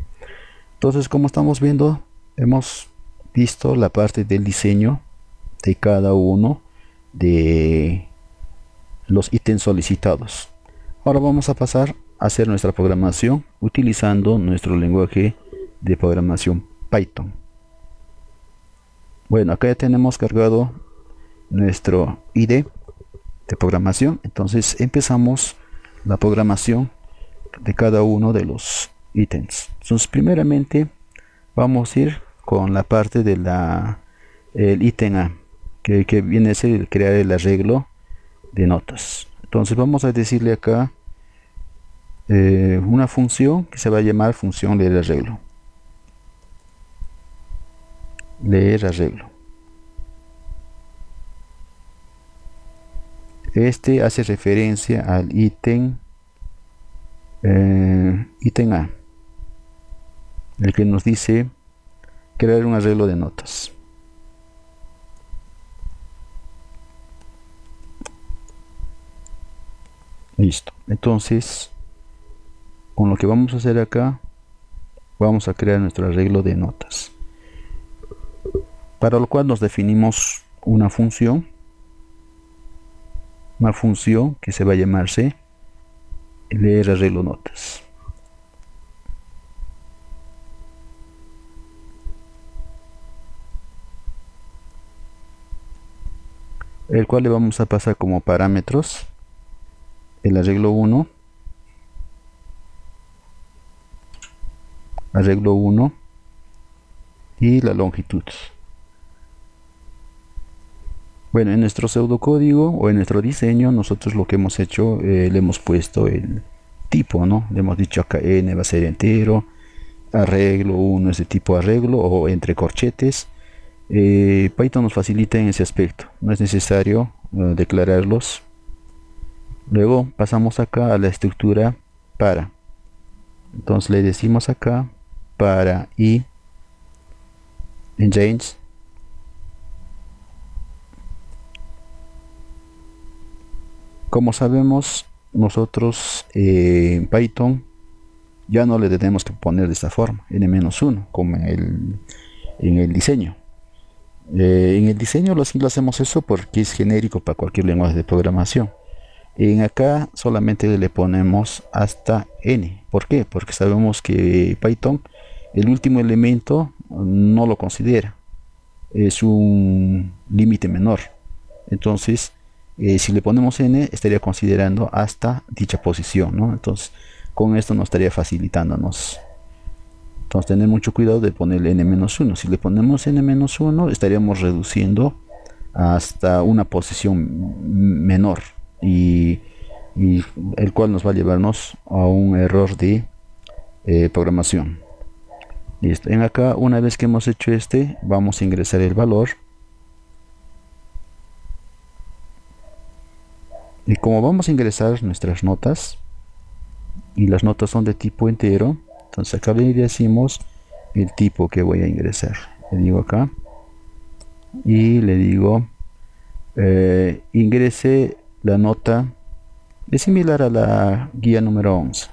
Entonces, como estamos viendo, hemos visto la parte del diseño de cada uno de los ítems solicitados. Ahora vamos a pasar a hacer nuestra programación utilizando nuestro lenguaje de programación Python. Bueno, acá ya tenemos cargado nuestro IDE de programación. Entonces empezamos la programación de cada uno de los ítems. Entonces, primeramente vamos a ir con la parte de el ítem A, que viene a ser el crear el arreglo de notas. Entonces vamos a decirle acá una función que se va a llamar función leer arreglo. Leer arreglo. Este hace referencia al ítem A, el que nos dice crear un arreglo de notas. Listo. Entonces, con lo que vamos a hacer acá, vamos a crear nuestro arreglo de notas, para lo cual nos definimos una función que se va a llamarse leer arreglo notas. El cual le vamos a pasar como parámetros el arreglo 1, y la longitud. Bueno, en nuestro pseudocódigo o en nuestro diseño, nosotros lo que hemos hecho, le hemos puesto el tipo, ¿no? Le hemos dicho acá n va a ser entero, arreglo 1 es de tipo arreglo o entre corchetes. Python nos facilita en ese aspecto, no es necesario declararlos. Luego pasamos acá a la estructura para. Entonces le decimos acá para y en range como sabemos nosotros en Python ya no le tenemos que poner de esta forma n-1 como en el diseño. En el diseño lo hacemos eso porque es genérico para cualquier lenguaje de programación. En acá solamente le ponemos hasta n. ¿Por qué? Porque sabemos que Python el último elemento no lo considera, es un límite menor. Entonces si le ponemos n estaría considerando hasta dicha posición, ¿no? Entonces con esto nos estaría facilitándonos. Entonces tener mucho cuidado de ponerle n-1. Si le ponemos n-1 estaríamos reduciendo hasta una posición menor y el cual nos va a llevarnos a un error de programación. Listo. En acá, una vez que hemos hecho vamos a ingresar el valor. Y como vamos a ingresar nuestras notas, y las notas son de tipo entero, entonces acá le decimos el tipo que voy a ingresar. Le digo acá, y le digo ingrese la nota, es similar a la guía número 11,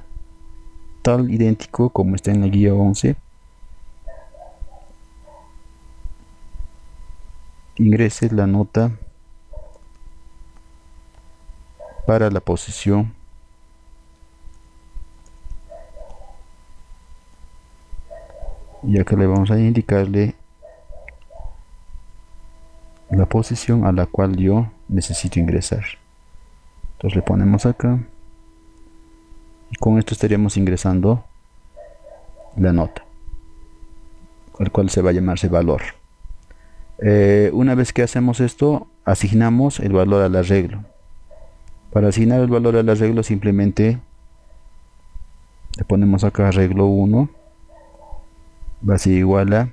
tal idéntico como está en la guía 11. Ingrese la nota para la posición y acá le vamos a indicarle la posición a la cual yo necesito ingresar. Entonces le ponemos acá y con esto estaríamos ingresando la nota, el cual se va a llamarse valor. Una vez que hacemos esto, asignamos el valor al arreglo. Para asignar el valor al arreglo simplemente le ponemos acá arreglo 1 va a ser igual a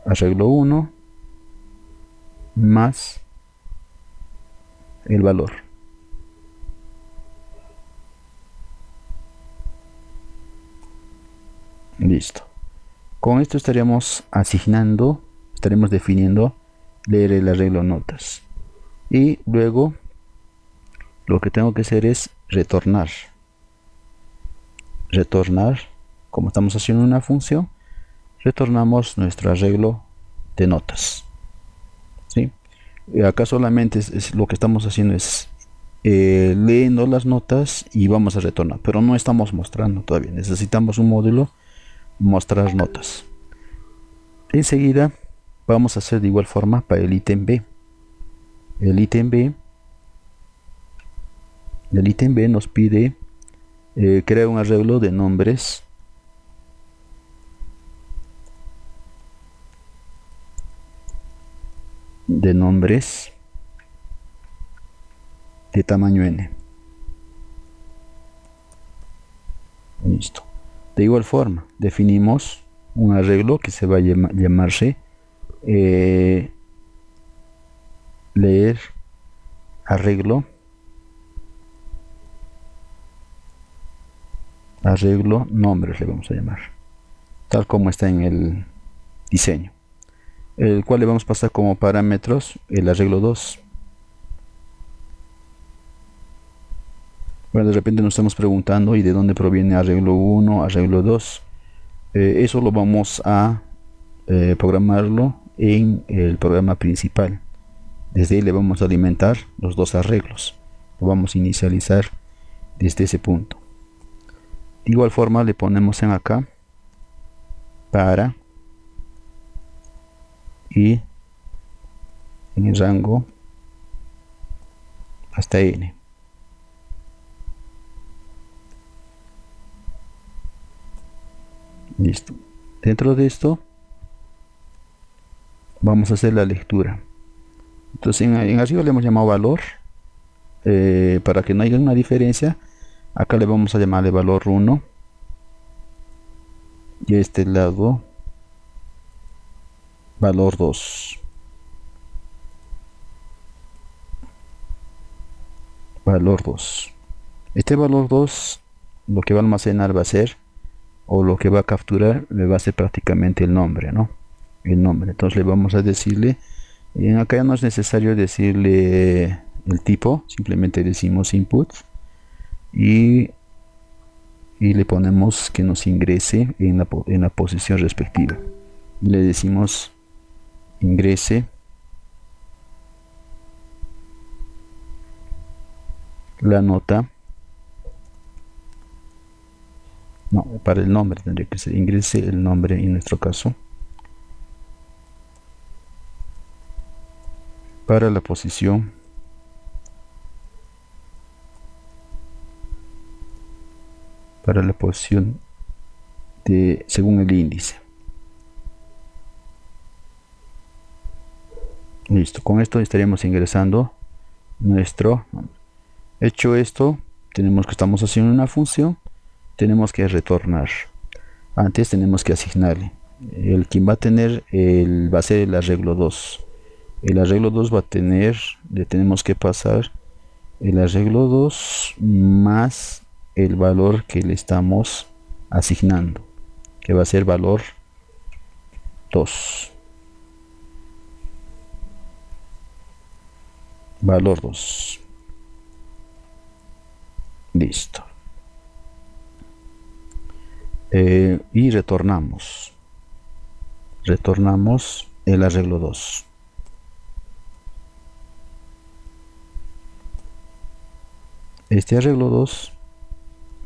arreglo 1 más el valor. Listo. Con esto estaríamos definiendo leer el arreglo notas. Y luego lo que tengo que hacer es retornar. Como estamos haciendo una función, retornamos nuestro arreglo de notas. ¿Sí? Acá solamente lo que estamos haciendo es leyendo las notas y vamos a retornar, pero no estamos mostrando todavía. Necesitamos un módulo mostrar notas. Enseguida vamos a hacer de igual forma para el ítem B. El ítem B El ítem B nos pide crear un arreglo de nombres de tamaño n. Listo. De igual forma, definimos un arreglo que se va a llamarse leer arreglo nombres, le vamos a llamar, tal como está en el diseño, el cual le vamos a pasar como parámetros el arreglo 2. Bueno, de repente nos estamos preguntando y de dónde proviene arreglo 1, arreglo 2. Eso lo vamos a programarlo en el programa principal. Desde ahí le vamos a alimentar los dos arreglos. Lo vamos a inicializar desde ese punto. De igual forma le ponemos en acá para y en el rango hasta n. Listo. Dentro de esto vamos a hacer la lectura. Entonces en arriba le hemos llamado valor, para que no haya una diferencia. Acá le vamos a llamarle valor 1 y a este lado valor 2. Valor 2. Este valor 2 lo que va a almacenar va a ser, o lo que va a capturar, le va a ser prácticamente el nombre, ¿no? El nombre. Entonces le vamos a decirle, acá ya no es necesario decirle el tipo, simplemente decimos input y le ponemos que nos ingrese en la posición respectiva. Y le decimos ingrese la nota. No, para el nombre tendría que ser ingrese el nombre en nuestro caso. Para la posición de según el índice. Listo, con esto estaríamos ingresando nuestro nombre. Hecho esto, estamos haciendo una función, tenemos que retornar. Antes tenemos que asignarle. Quien va a tener va a ser el arreglo 2. El arreglo 2 va a tener, le tenemos que pasar el arreglo 2 más el valor que le estamos asignando, que va a ser valor 2. Valor 2. Listo. Y retornamos el arreglo 2. Este arreglo 2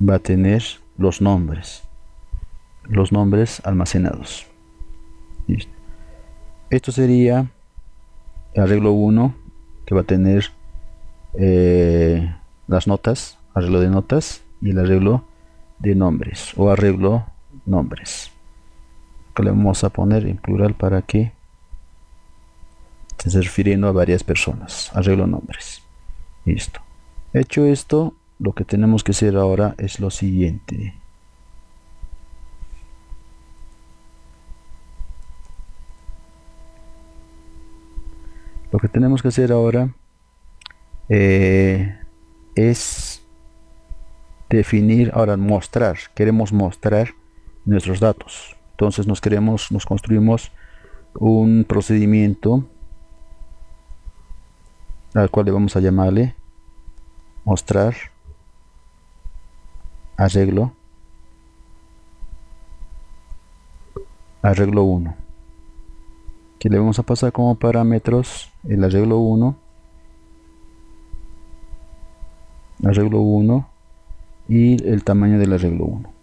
va a tener los nombres almacenados. Listo. Esto sería el arreglo 1, que va a tener las notas, arreglo de notas, y el arreglo de nombres o arreglo nombres, que le vamos a poner en plural para que esté refiriendo a varias personas. Arreglo nombres. Listo. Hecho esto, lo que tenemos que hacer ahora es lo siguiente. Lo que tenemos que hacer ahora es definir, ahora queremos mostrar nuestros datos. Entonces nos construimos un procedimiento al cual le vamos a llamarle mostrar arreglo 1, que le vamos a pasar como parámetros el arreglo 1 y el tamaño del arreglo 1.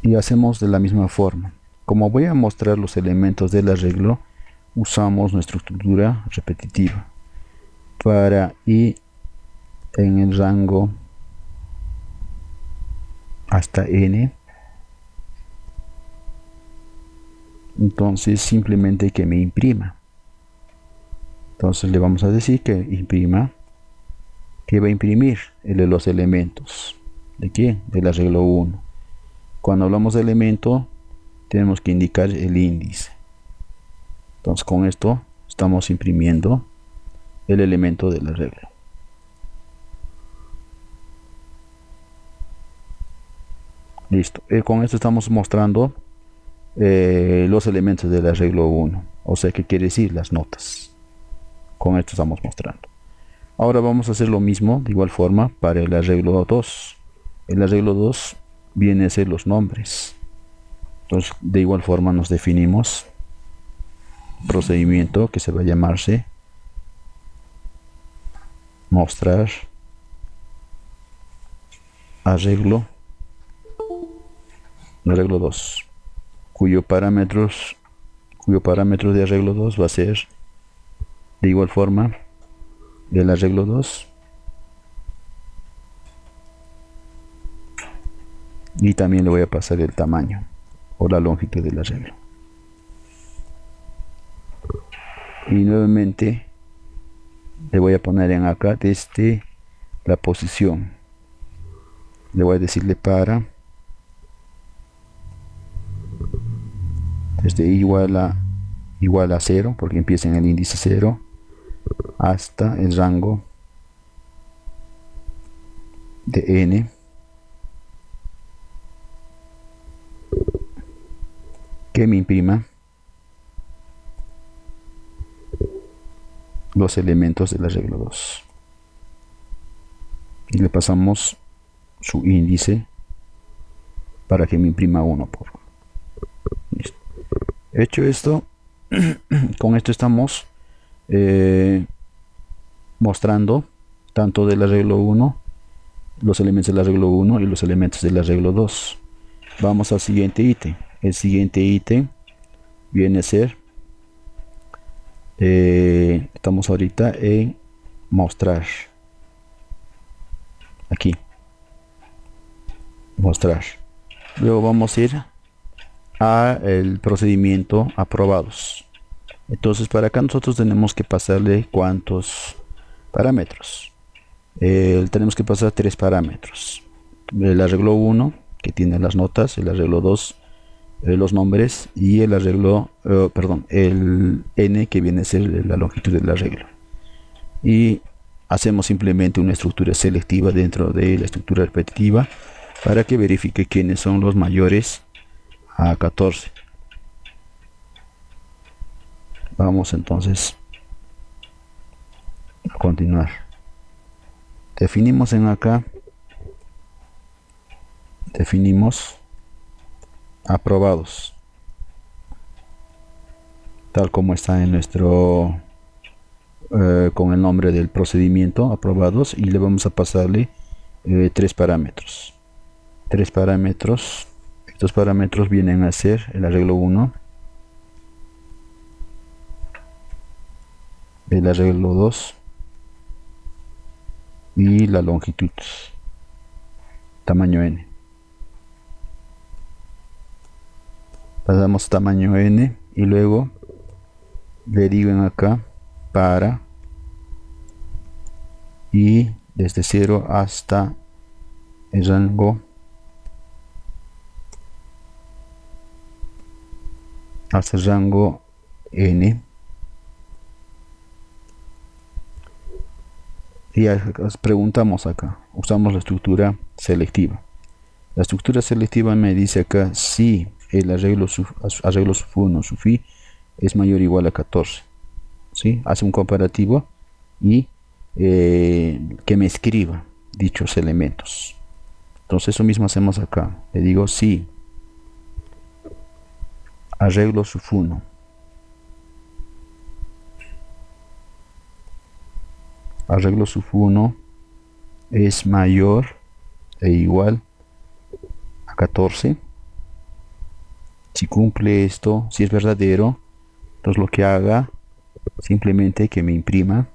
Y hacemos de la misma forma. Como voy a mostrar los elementos del arreglo, usamos nuestra estructura repetitiva para i en el rango hasta n. Entonces simplemente que me imprima. Entonces le vamos a decir que imprima, que va a imprimir los elementos. ¿De qué? Del arreglo 1. Cuando hablamos de elemento, tenemos que indicar el índice. Entonces con esto estamos imprimiendo el elemento del arreglo. Listo. Con esto estamos mostrando los elementos del arreglo 1. O sea, ¿qué quiere decir? Las notas. Con esto estamos mostrando. Ahora vamos a hacer lo mismo de igual forma para el arreglo 2. El arreglo 2 viene a ser los nombres. Entonces de igual forma nos definimos procedimiento que se va a llamarse mostrar arreglo 2, cuyo parámetro de arreglo 2 va a ser de igual forma del arreglo 2 y también le voy a pasar el tamaño o la longitud del arreglo. Y nuevamente le voy a poner en acá desde la posición, le voy a decirle para desde igual a 0, porque empieza en el índice 0 hasta el rango de n, que me imprima los elementos del arreglo 2 y le pasamos su índice para que me imprima uno por uno. Listo. Hecho esto, con esto estamos mostrando tanto del arreglo 1, los elementos del arreglo 1 y los elementos del arreglo 2. Vamos al siguiente ítem. El siguiente ítem viene a ser estamos ahorita en mostrar, aquí mostrar, luego vamos a ir a el procedimiento aprobados. Entonces para acá nosotros tenemos que pasarle cuántos parámetros. Tenemos que pasar 3 parámetros: el arreglo 1 que tiene las notas, el arreglo 2 los nombres, y el arreglo el n que viene a ser la longitud del arreglo. Y hacemos simplemente una estructura selectiva dentro de la estructura repetitiva para que verifique quiénes son los mayores a 14. Vamos entonces a continuar. Definimos en acá, definimos aprobados, tal como está en nuestro con el nombre del procedimiento aprobados, y le vamos a pasarle 3 parámetros. Estos parámetros vienen a ser el arreglo 1, el arreglo 2 y la longitud, tamaño n. Pasamos tamaño n y luego le digo en acá para, y desde 0 hasta el rango n. Y preguntamos acá, usamos la estructura selectiva. La estructura selectiva me dice acá si el arreglo sub 1 sub i es mayor o igual a 14. ¿Sí? Hace un comparativo y que me escriba dichos elementos. Entonces eso mismo hacemos acá. Le digo si arreglo sub 1 es mayor e igual a 14, Si cumple esto, si es verdadero, entonces lo que haga, simplemente que me imprima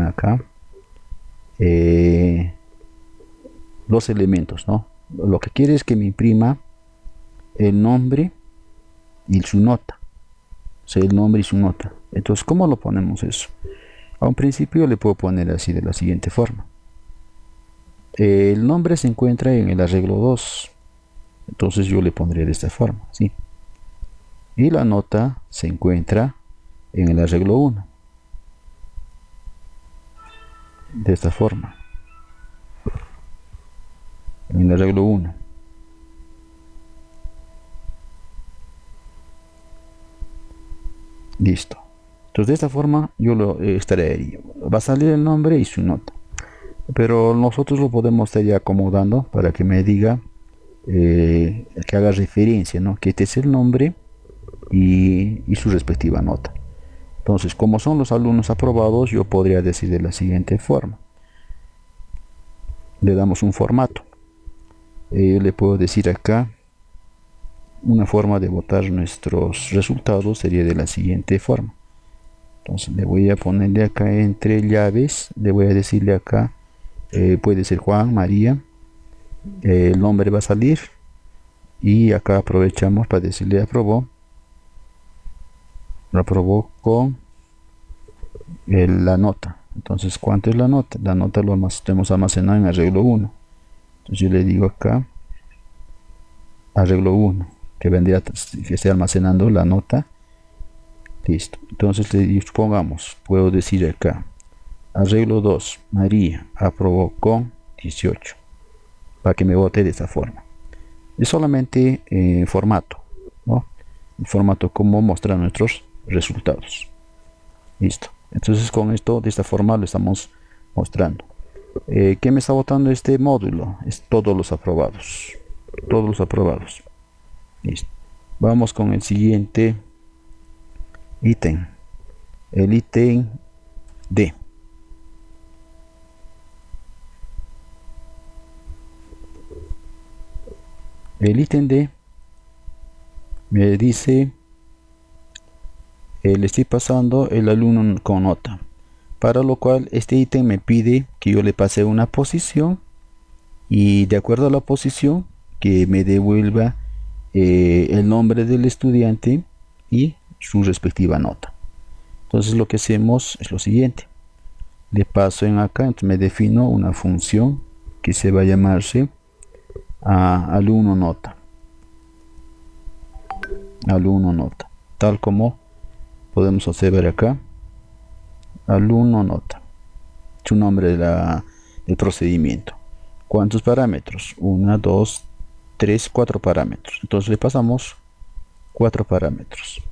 acá eh, los elementos, ¿no? Lo que quiere es que me imprima el nombre y su nota. O sea, el nombre y su nota. Entonces, ¿cómo lo ponemos eso? A un principio le puedo poner así de la siguiente forma. El nombre se encuentra en el arreglo 2. Entonces yo le pondré de esta forma, ¿sí? Y la nota se encuentra en el arreglo 1. De esta forma. En el arreglo 1. Listo. Entonces de esta forma yo lo extraería. Va a salir el nombre y su nota. Pero nosotros lo podemos estar ya acomodando para que me diga, que haga referencia, ¿no? Que este es el nombre y su respectiva nota. Entonces, como son los alumnos aprobados, yo podría decir de la siguiente forma. Le damos un formato. Le puedo decir acá, una forma de votar nuestros resultados sería de la siguiente forma. Entonces le voy a ponerle acá entre llaves, le voy a decirle acá, puede ser Juan, María, el nombre va a salir y acá aprovechamos para decirle aprobó, lo aprobó con la nota. Entonces, ¿cuánto es la nota? La nota lo tenemos almacenado en arreglo 1. Entonces yo le digo acá arreglo 1, que vendría que esté almacenando la nota. Listo. Entonces pongamos, puedo decir acá arreglo 2, María aprobó con 18, para que me vote de esta forma. Es solamente formato, ¿no? El formato como mostrar nuestros resultados. Listo. Entonces con esto, de esta forma lo estamos mostrando. ¿Qué me está votando este módulo? Es todos los aprobados. Todos los aprobados. Listo. Vamos con el siguiente ítem. El ítem D. El ítem D me dice, le estoy pasando el alumno con nota, para lo cual este ítem me pide que yo le pase una posición y de acuerdo a la posición que me devuelva el nombre del estudiante y su respectiva nota. Entonces lo que hacemos es lo siguiente. Le paso en acá, entonces me defino una función que se va a llamarse alumno nota. Alumno nota. Tal como podemos observar acá. Alumno nota. Su nombre del procedimiento. ¿Cuántos parámetros? 1, 2, 3, 4 parámetros. Entonces le pasamos 4 parámetros.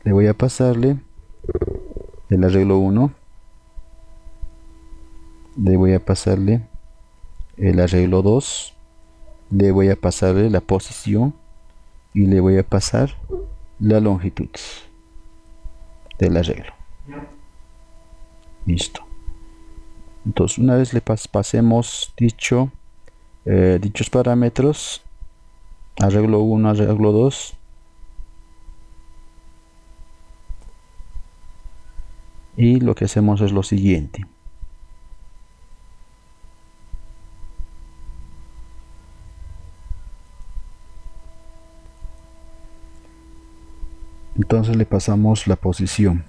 Le voy a pasarle el arreglo 1. Le voy a pasarle el arreglo 2. Le voy a pasarle la posición y le voy a pasar la longitud del arreglo. Listo. Entonces una vez le pasemos dichos parámetros, arreglo 1, arreglo 2, y lo que hacemos es lo siguiente. Entonces le pasamos la posición.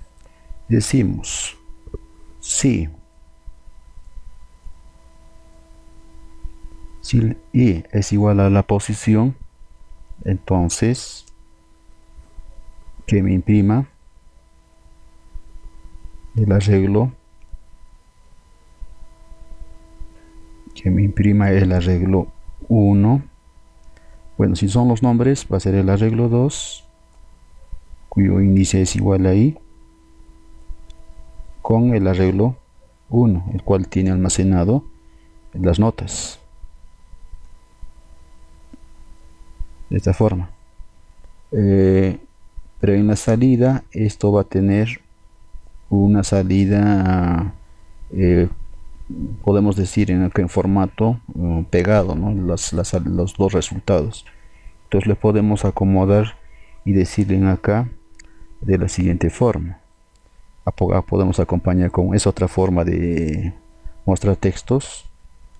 Decimos si i es igual a la posición, entonces que me imprima el arreglo, que me imprima el arreglo 1. Bueno, si son los nombres va a ser el arreglo 2, cuyo índice es igual a i, con el arreglo 1, el cual tiene almacenado las notas. De esta forma. Pero en la salida esto va a tener una salida, podemos decir en formato pegado, ¿no? Los dos resultados. Entonces le podemos acomodar y decirle acá de la siguiente forma. Podemos acompañar con, es otra forma de mostrar textos.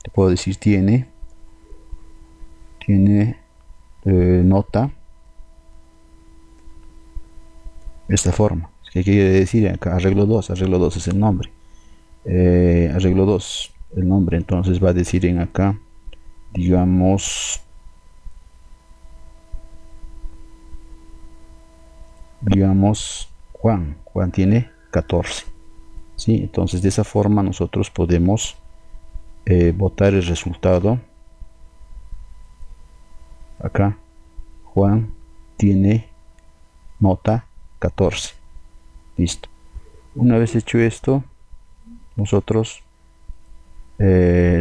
Te puedo decir tiene nota, esta forma. ¿Qué quiere decir acá? Arreglo 2 es el nombre. Arreglo 2 el nombre, entonces va a decir en acá, digamos Juan tiene 14, ¿sí? Entonces de esa forma nosotros podemos botar el resultado acá. Juan tiene nota 14. Listo. Una vez hecho esto, nosotros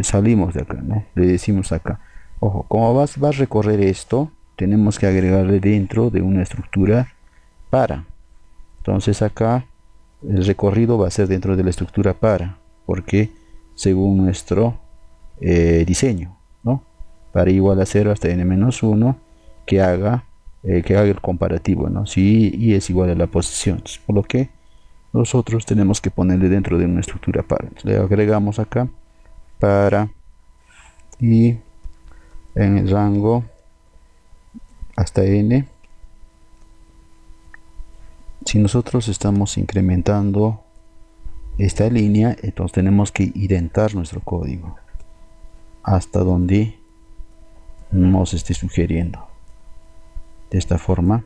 salimos de acá, ¿no? Le decimos acá, ojo, como va a recorrer esto, tenemos que agregarle dentro de una estructura para. Entonces acá el recorrido va a ser dentro de la estructura para, porque según nuestro diseño, ¿no? Para igual a 0 hasta n-1 que haga el comparativo, ¿no? Si y es igual a la posición, por lo que nosotros tenemos que ponerle dentro de una estructura para. Entonces, le agregamos acá para y en el rango hasta n. Si nosotros estamos incrementando esta línea, entonces tenemos que identar nuestro código hasta donde nos esté sugiriendo. De esta forma.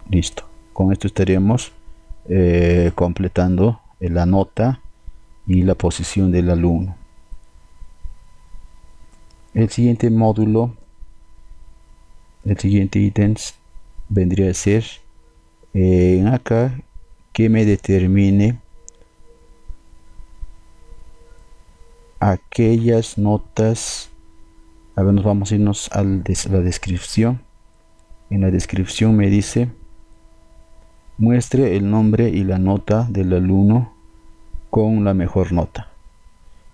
Listo. Con esto estaríamos completando la nota y la posición del alumno. El siguiente módulo, el siguiente ítems vendría a ser acá que me determine aquellas notas. A ver, nos vamos a irnos a la descripción. En la descripción me dice muestre el nombre y la nota del alumno con la mejor nota.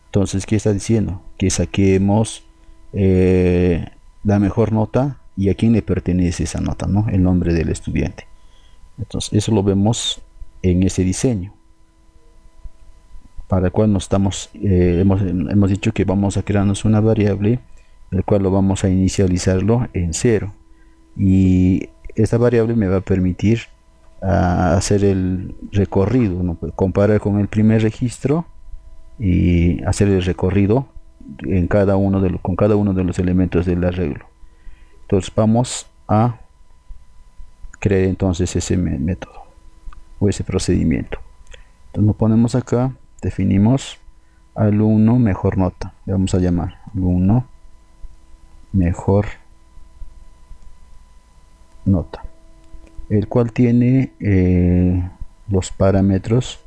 Entonces, ¿qué está diciendo? Que saquemos la mejor nota y a quién le pertenece esa nota, ¿no? El nombre del estudiante. Entonces, eso lo vemos en ese diseño, para el cual nos hemos dicho que vamos a crearnos una variable, el cual lo vamos a inicializarlo en 0, y esta variable me va a permitir hacer el recorrido, ¿no? Comparar con el primer registro y hacer el recorrido en con cada uno de los elementos del arreglo. Entonces vamos a crear entonces ese método o ese procedimiento. Entonces nos ponemos acá, definimos alumno mejor nota, le vamos a llamar alumno mejor nota, el cual tiene los parámetros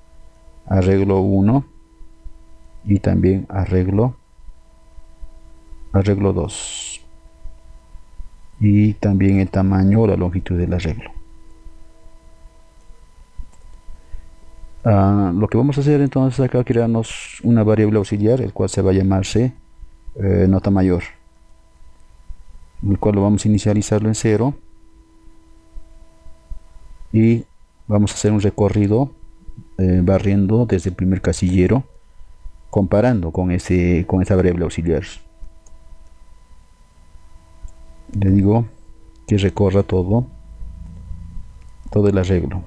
arreglo 1 y también arreglo 2, y también el tamaño o la longitud del arreglo. Lo que vamos a hacer entonces acá, crearnos una variable auxiliar, el cual se va a llamarse nota mayor, el cual lo vamos a inicializarlo en 0 y vamos a hacer un recorrido barriendo desde el primer casillero, comparando con esa variable auxiliar. Le digo que recorra todo el arreglo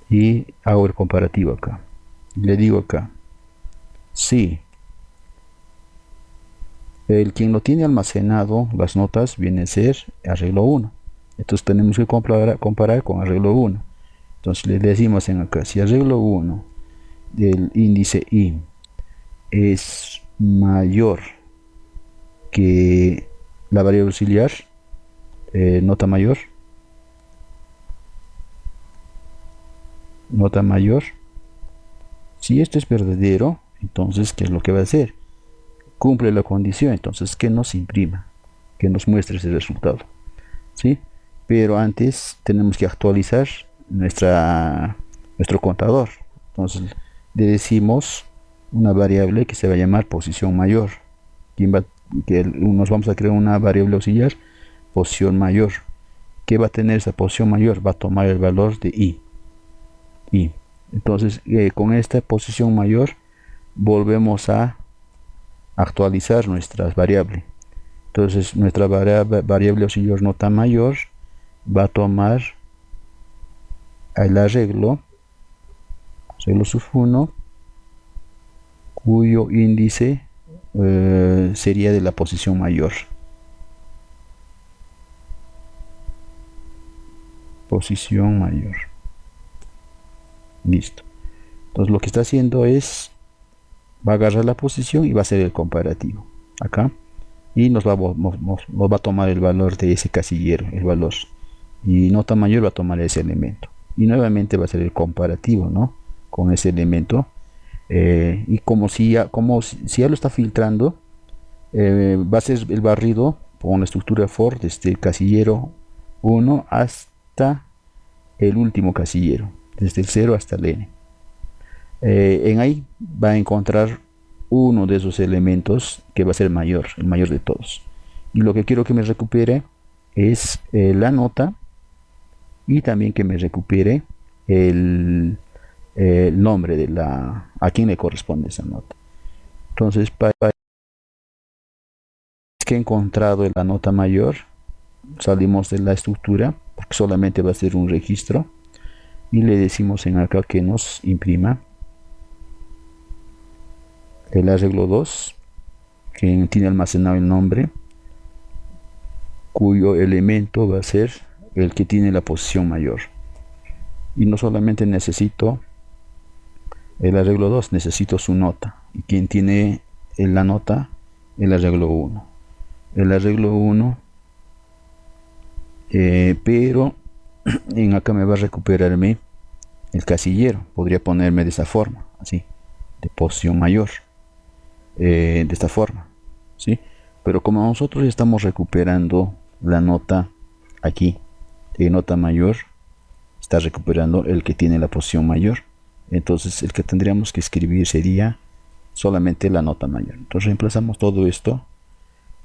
y hago el comparativo acá. Le digo acá si quien lo tiene almacenado las notas viene a ser arreglo 1, entonces tenemos que comparar con arreglo 1. Entonces le decimos en acá, si arreglo 1 del índice i es mayor que la variable auxiliar nota mayor, si esto es verdadero, entonces ¿qué es lo que va a hacer? Cumple la condición, entonces que nos imprima, que nos muestre ese resultado, ¿sí? Pero antes tenemos que actualizar nuestro contador. Entonces le decimos una variable que se va a llamar posición mayor. Nos vamos a crear una variable auxiliar, posición mayor. ¿Qué va a tener esa posición mayor? Va a tomar el valor de i. Entonces, con esta posición mayor, volvemos a actualizar nuestras variables. Entonces, nuestra variable auxiliar nota mayor va a tomar el arreglo sub 1, cuyo índice sería de la posición mayor. Posición mayor. Listo. Entonces lo que está haciendo es, va a agarrar la posición y va a hacer el comparativo acá, y nos va a tomar el valor de ese casillero, el valor, y nota mayor va a tomar ese elemento, y nuevamente va a ser el comparativo, ¿no?, con ese elemento. Y como si ya lo está filtrando, va a ser el barrido con la estructura for desde el casillero 1 hasta el último casillero, desde el 0 hasta el n. En ahí va a encontrar uno de esos elementos que va a ser el mayor de todos, y lo que quiero que me recupere es la nota, y también que me recupere el nombre de a quién le corresponde esa nota. Entonces, para que he encontrado la nota mayor, salimos de la estructura porque solamente va a ser un registro, y le decimos en acá que nos imprima el arreglo 2, que tiene almacenado el nombre, cuyo elemento va a ser el que tiene la posición mayor. Y no solamente necesito el arreglo 2, necesito su nota, y quien tiene la nota, el arreglo 1. El arreglo 1, pero en acá me va a recuperarme el casillero. Podría ponerme de esa forma, así, de posición mayor, de esta forma, ¿sí? Pero como nosotros estamos recuperando la nota aquí, nota mayor, está recuperando el que tiene la posición mayor, entonces el que tendríamos que escribir sería solamente la nota mayor. Entonces reemplazamos todo esto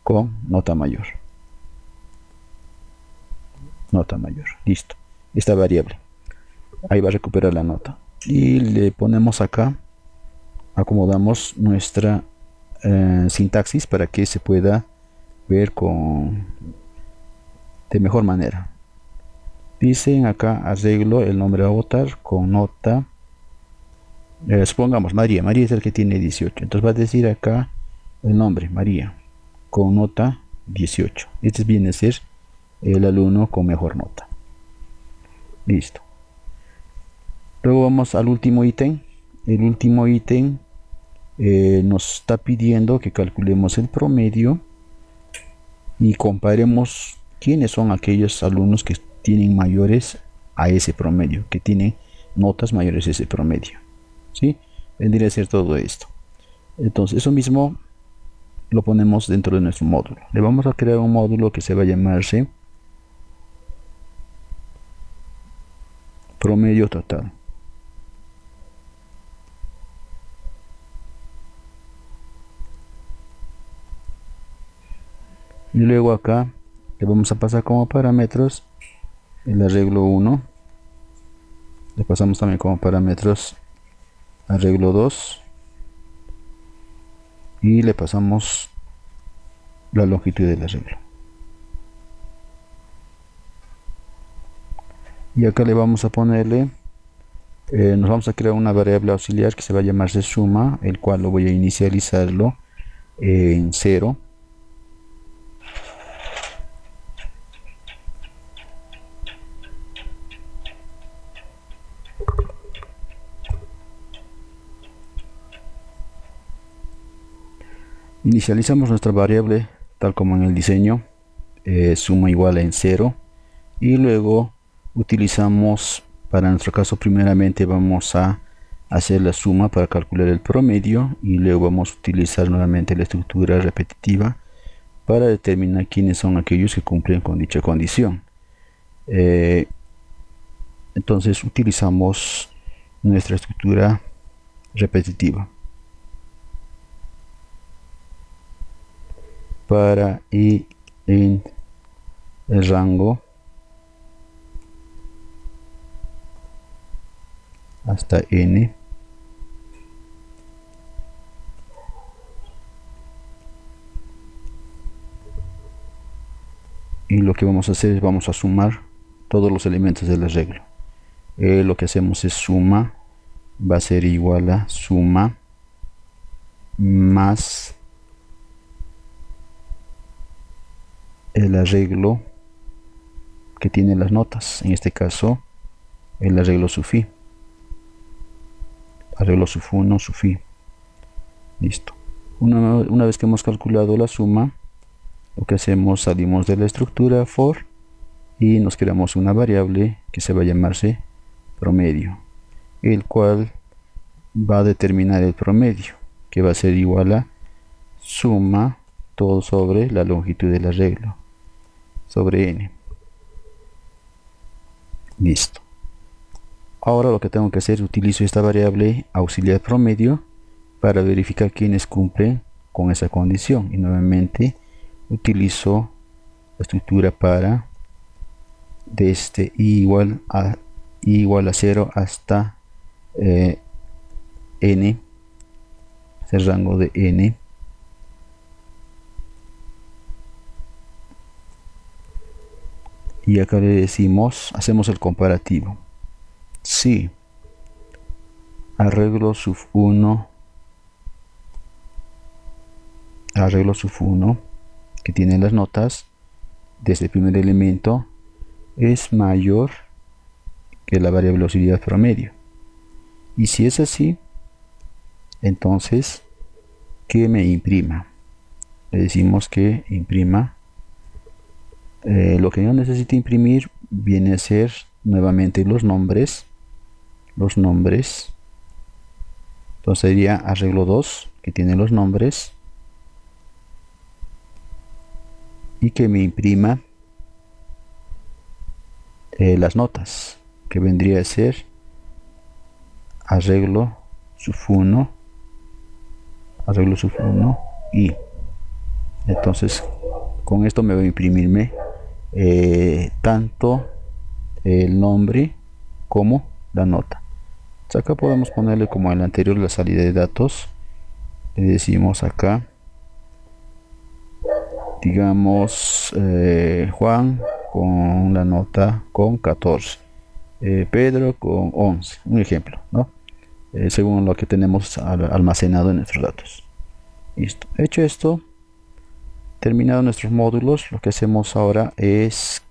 con nota mayor. Nota mayor, listo. Esta variable, ahí va a recuperar la nota, y le ponemos acá, acomodamos nuestra sintaxis para que se pueda ver de mejor manera. Dicen acá arreglo el nombre a votar con nota, supongamos María es el que tiene 18, entonces va a decir acá el nombre María con nota 18. Este viene a ser el alumno con mejor nota. Listo. Luego vamos al último ítem. El último ítem nos está pidiendo que calculemos el promedio y comparemos quiénes son aquellos alumnos que tienen mayores a ese promedio, que tienen notas mayores a ese promedio, ¿sí? Vendría a ser todo esto. Entonces eso mismo lo ponemos dentro de nuestro módulo. Le vamos a crear un módulo que se va a llamarse promedio total. Y luego acá le vamos a pasar como parámetros el arreglo 1. Le pasamos también como parámetros arreglo 2. Y le pasamos la longitud del arreglo. Y acá le vamos a ponerle, nos vamos a crear una variable auxiliar que se va a llamarse suma, el cual lo voy a inicializarlo en 0. Inicializamos nuestra variable tal como en el diseño, suma igual en 0, y luego utilizamos, para nuestro caso primeramente vamos a hacer la suma para calcular el promedio, y luego vamos a utilizar nuevamente la estructura repetitiva para determinar quiénes son aquellos que cumplen con dicha condición. Entonces utilizamos nuestra estructura repetitiva. para i en el rango hasta n, y lo que vamos a hacer es vamos a sumar todos los elementos del arreglo. Lo que hacemos es suma, va a ser igual a suma más el arreglo que tiene las notas, en este caso el arreglo sufi, arreglo suf 1, sufi. Listo. Una vez que hemos calculado la suma, lo que hacemos, salimos de la estructura for y nos creamos una variable que se va a llamarse promedio, el cual va a determinar el promedio, que va a ser igual a suma todo sobre la longitud del arreglo sobre n. Listo. Ahora lo que tengo que hacer, utilizo esta variable auxiliar promedio para verificar quiénes cumplen con esa condición, y nuevamente utilizo la estructura para desde i igual a 0 hasta n, ese rango de n, y acá le decimos, hacemos el comparativo. Si arreglo suf 1 que tiene las notas desde el primer elemento es mayor que la variable auxiliar promedio, y si es así, entonces que me imprima, le decimos que imprima. Lo que yo necesito imprimir viene a ser nuevamente los nombres, entonces sería arreglo 2 que tiene los nombres, y que me imprima las notas, que vendría a ser arreglo suf 1 y entonces con esto me va a imprimirme tanto el nombre como la nota. Entonces acá podemos ponerle como en el anterior la salida de datos, le decimos acá, digamos Juan con la nota con 14, Pedro con 11, un ejemplo, ¿no? Según lo que tenemos almacenado en nuestros datos. Listo. Hecho esto, terminado nuestros módulos, lo que hacemos ahora es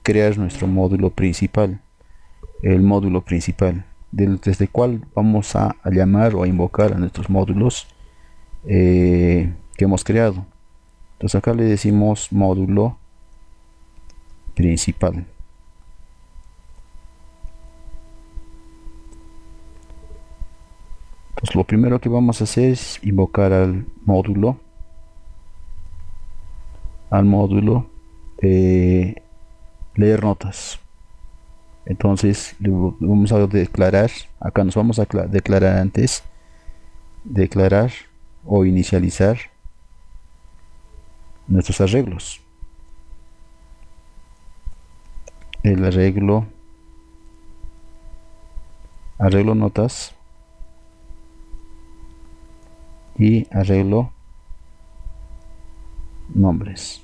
crear nuestro módulo principal, el módulo principal, desde el cual vamos a llamar o a invocar a nuestros módulos que hemos creado. Entonces acá le decimos módulo principal. Entonces lo primero que vamos a hacer es invocar al módulo leer notas. Entonces le vamos a declarar, acá nos vamos a declarar antes, declarar o inicializar nuestros arreglos. El arreglo notas y arreglo nombres.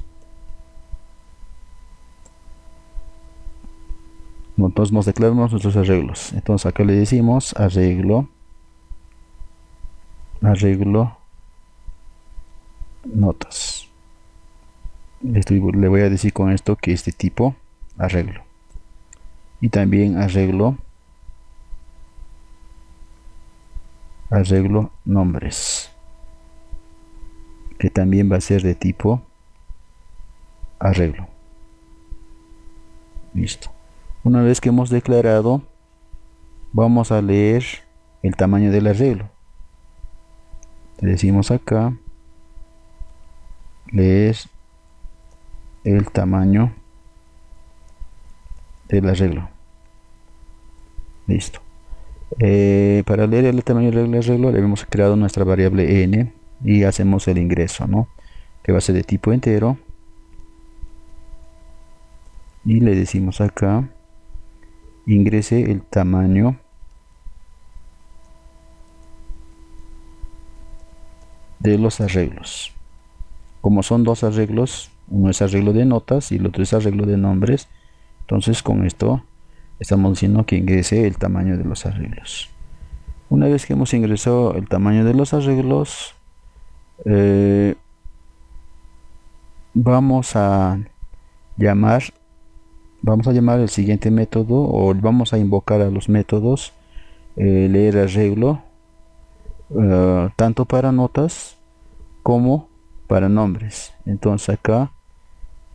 Entonces nos declaramos nuestros arreglos. Entonces acá le decimos arreglo notas. Le voy a decir con esto que este tipo arreglo, y también arreglo nombres, que también va a ser de tipo arreglo. Listo. Una vez que hemos declarado, vamos a leer el tamaño del arreglo. Le decimos acá leer el tamaño del arreglo. Listo. Para leer el tamaño del arreglo le hemos creado nuestra variable n y hacemos el ingreso, ¿no? que va a ser de tipo entero, y le decimos acá ingrese el tamaño de los arreglos. Como son dos arreglos, uno es arreglo de notas y el otro es arreglo de nombres, entonces con esto estamos diciendo que ingrese el tamaño de los arreglos. Una vez que hemos ingresado el tamaño de los arreglos, vamos a llamar el siguiente método, o vamos a invocar a los métodos leer arreglo, tanto para notas como para nombres. Entonces acá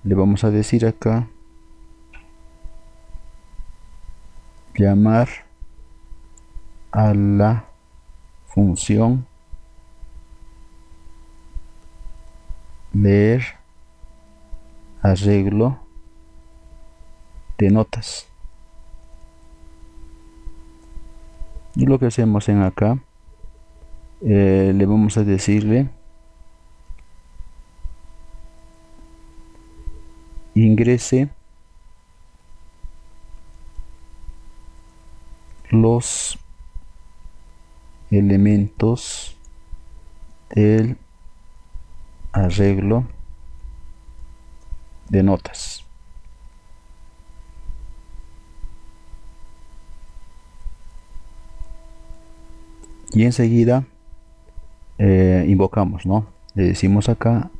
le vamos a decir acá llamar a la función leer arreglo de notas, y lo que hacemos en acá, le vamos a decirle ingrese los elementos del arreglo de notas. Y enseguida invocamos, ¿no? Le decimos acá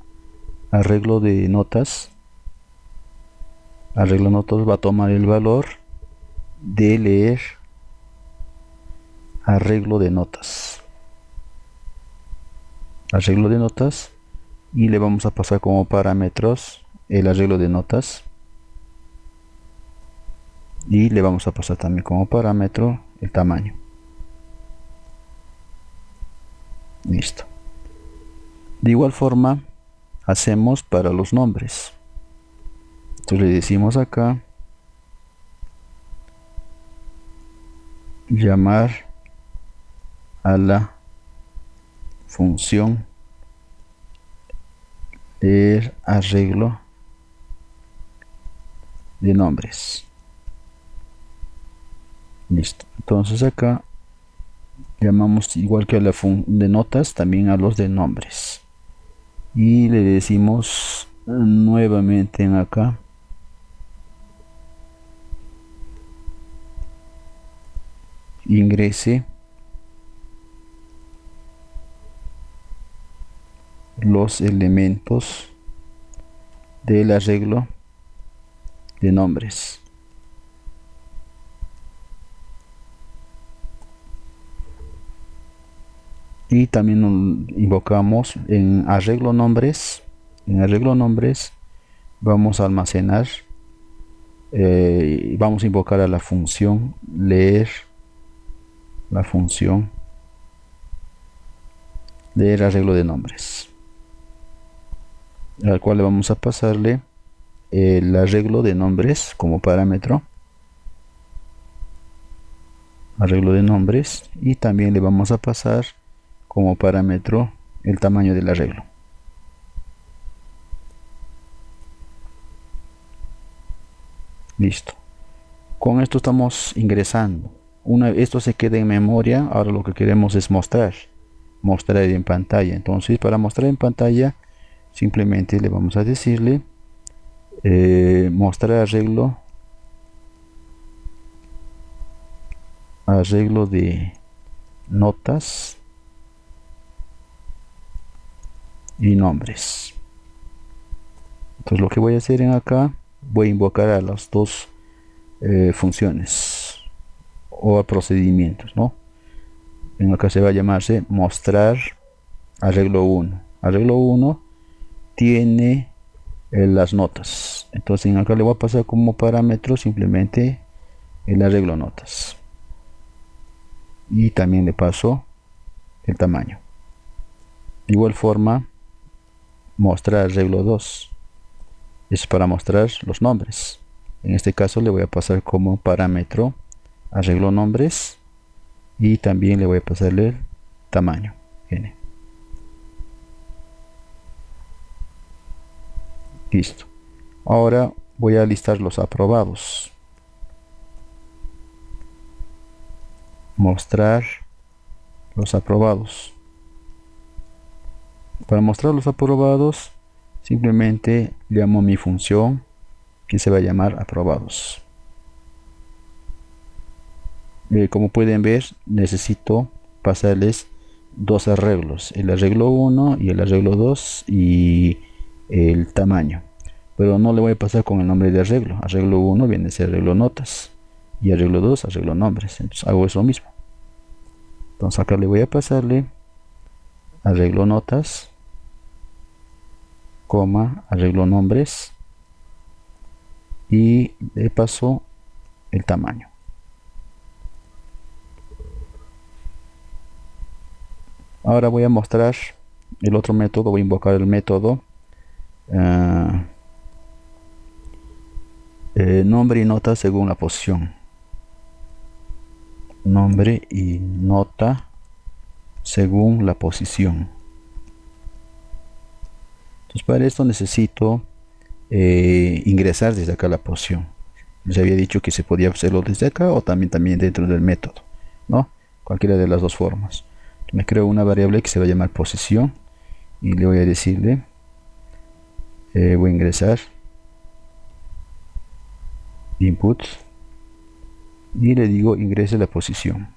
arreglo de notas. Arreglo de notas va a tomar el valor de leer arreglo de notas. Arreglo de notas, y le vamos a pasar como parámetros el arreglo de notas, y le vamos a pasar también como parámetro el tamaño. Listo. De igual forma hacemos para los nombres. Entonces le decimos acá llamar a la función leer arreglo de nombres. Listo. Entonces acá llamamos igual que a la función de notas, también a los de nombres, y le decimos nuevamente en acá ingrese los elementos del arreglo de nombres. Y también invocamos en arreglo nombres. En arreglo nombres vamos a almacenar, vamos a invocar a la función leer, la función leer arreglo de nombres, al cual le vamos a pasarle el arreglo de nombres como parámetro, arreglo de nombres, y también le vamos a pasar como parámetro el tamaño del arreglo. Listo. Con esto estamos ingresando. Esto se queda en memoria. Ahora lo que queremos es mostrar en pantalla. Entonces, para mostrar en pantalla, simplemente le vamos a decirle mostrar arreglo de notas y nombres. Entonces lo que voy a hacer en acá, voy a invocar a las dos funciones o a procedimientos, ¿no? En acá se va a llamarse mostrar arreglo 1. Arreglo 1 tiene las notas. Entonces en acá le voy a pasar como parámetro simplemente el arreglo notas, y también le paso el tamaño. De igual forma, mostrar arreglo 2 es para mostrar los nombres. En este caso le voy a pasar como parámetro arreglo nombres, y también le voy a pasarle el tamaño n. Listo. Ahora voy a listar los aprobados. Mostrar los aprobados. Para mostrar los aprobados, simplemente llamo mi función que se va a llamar aprobados. Como pueden ver, necesito pasarles dos arreglos, el arreglo 1 y el arreglo 2 y el tamaño, pero no le voy a pasar con el nombre de arreglo. Arreglo 1 viene a ser arreglo notas y arreglo 2 arreglo nombres. Entonces hago eso mismo. Entonces acá le voy a pasarle arreglo notas, coma, arreglo nombres y de paso el tamaño. Ahora voy a mostrar el otro método. Voy a invocar el método nombre y nota según la posición. Nombre y nota según la posición. Entonces para esto necesito ingresar desde acá la posición. Les había dicho que se podía hacerlo desde acá o también dentro del método, ¿no? Cualquiera de las dos formas. Me creo una variable que se va a llamar posición y le voy a decirle voy a ingresar input y le digo ingrese la posición.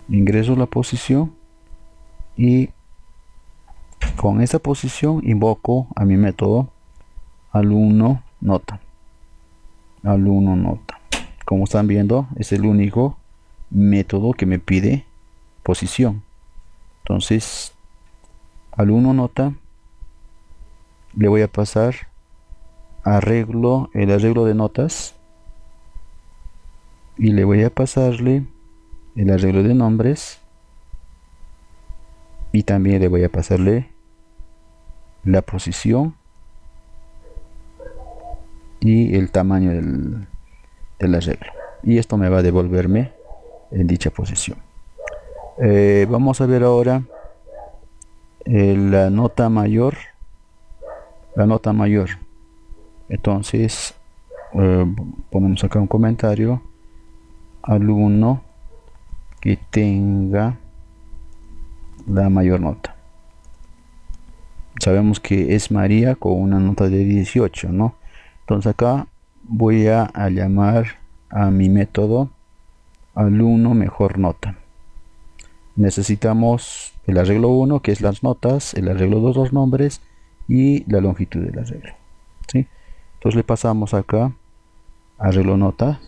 Ingreso la posición y con esa posición invoco a mi método alumno nota. Alumno nota. Como están viendo, es el único método que me pide posición. Entonces, alumno nota le voy a pasar el arreglo de notas y le voy a pasarle el arreglo de nombres y también le voy a pasarle la posición y el tamaño del arreglo, y esto me va a devolverme en dicha posición. Vamos a ver ahora la nota mayor. Entonces ponemos acá un comentario: alumno que tenga la mayor nota. Sabemos que es María con una nota de 18, ¿no? Entonces acá voy a llamar a mi método alumno mejor nota. Necesitamos el arreglo 1, que es las notas, el arreglo 2, los nombres, y la longitud del arreglo, ¿sí? Entonces le pasamos acá arreglo nota.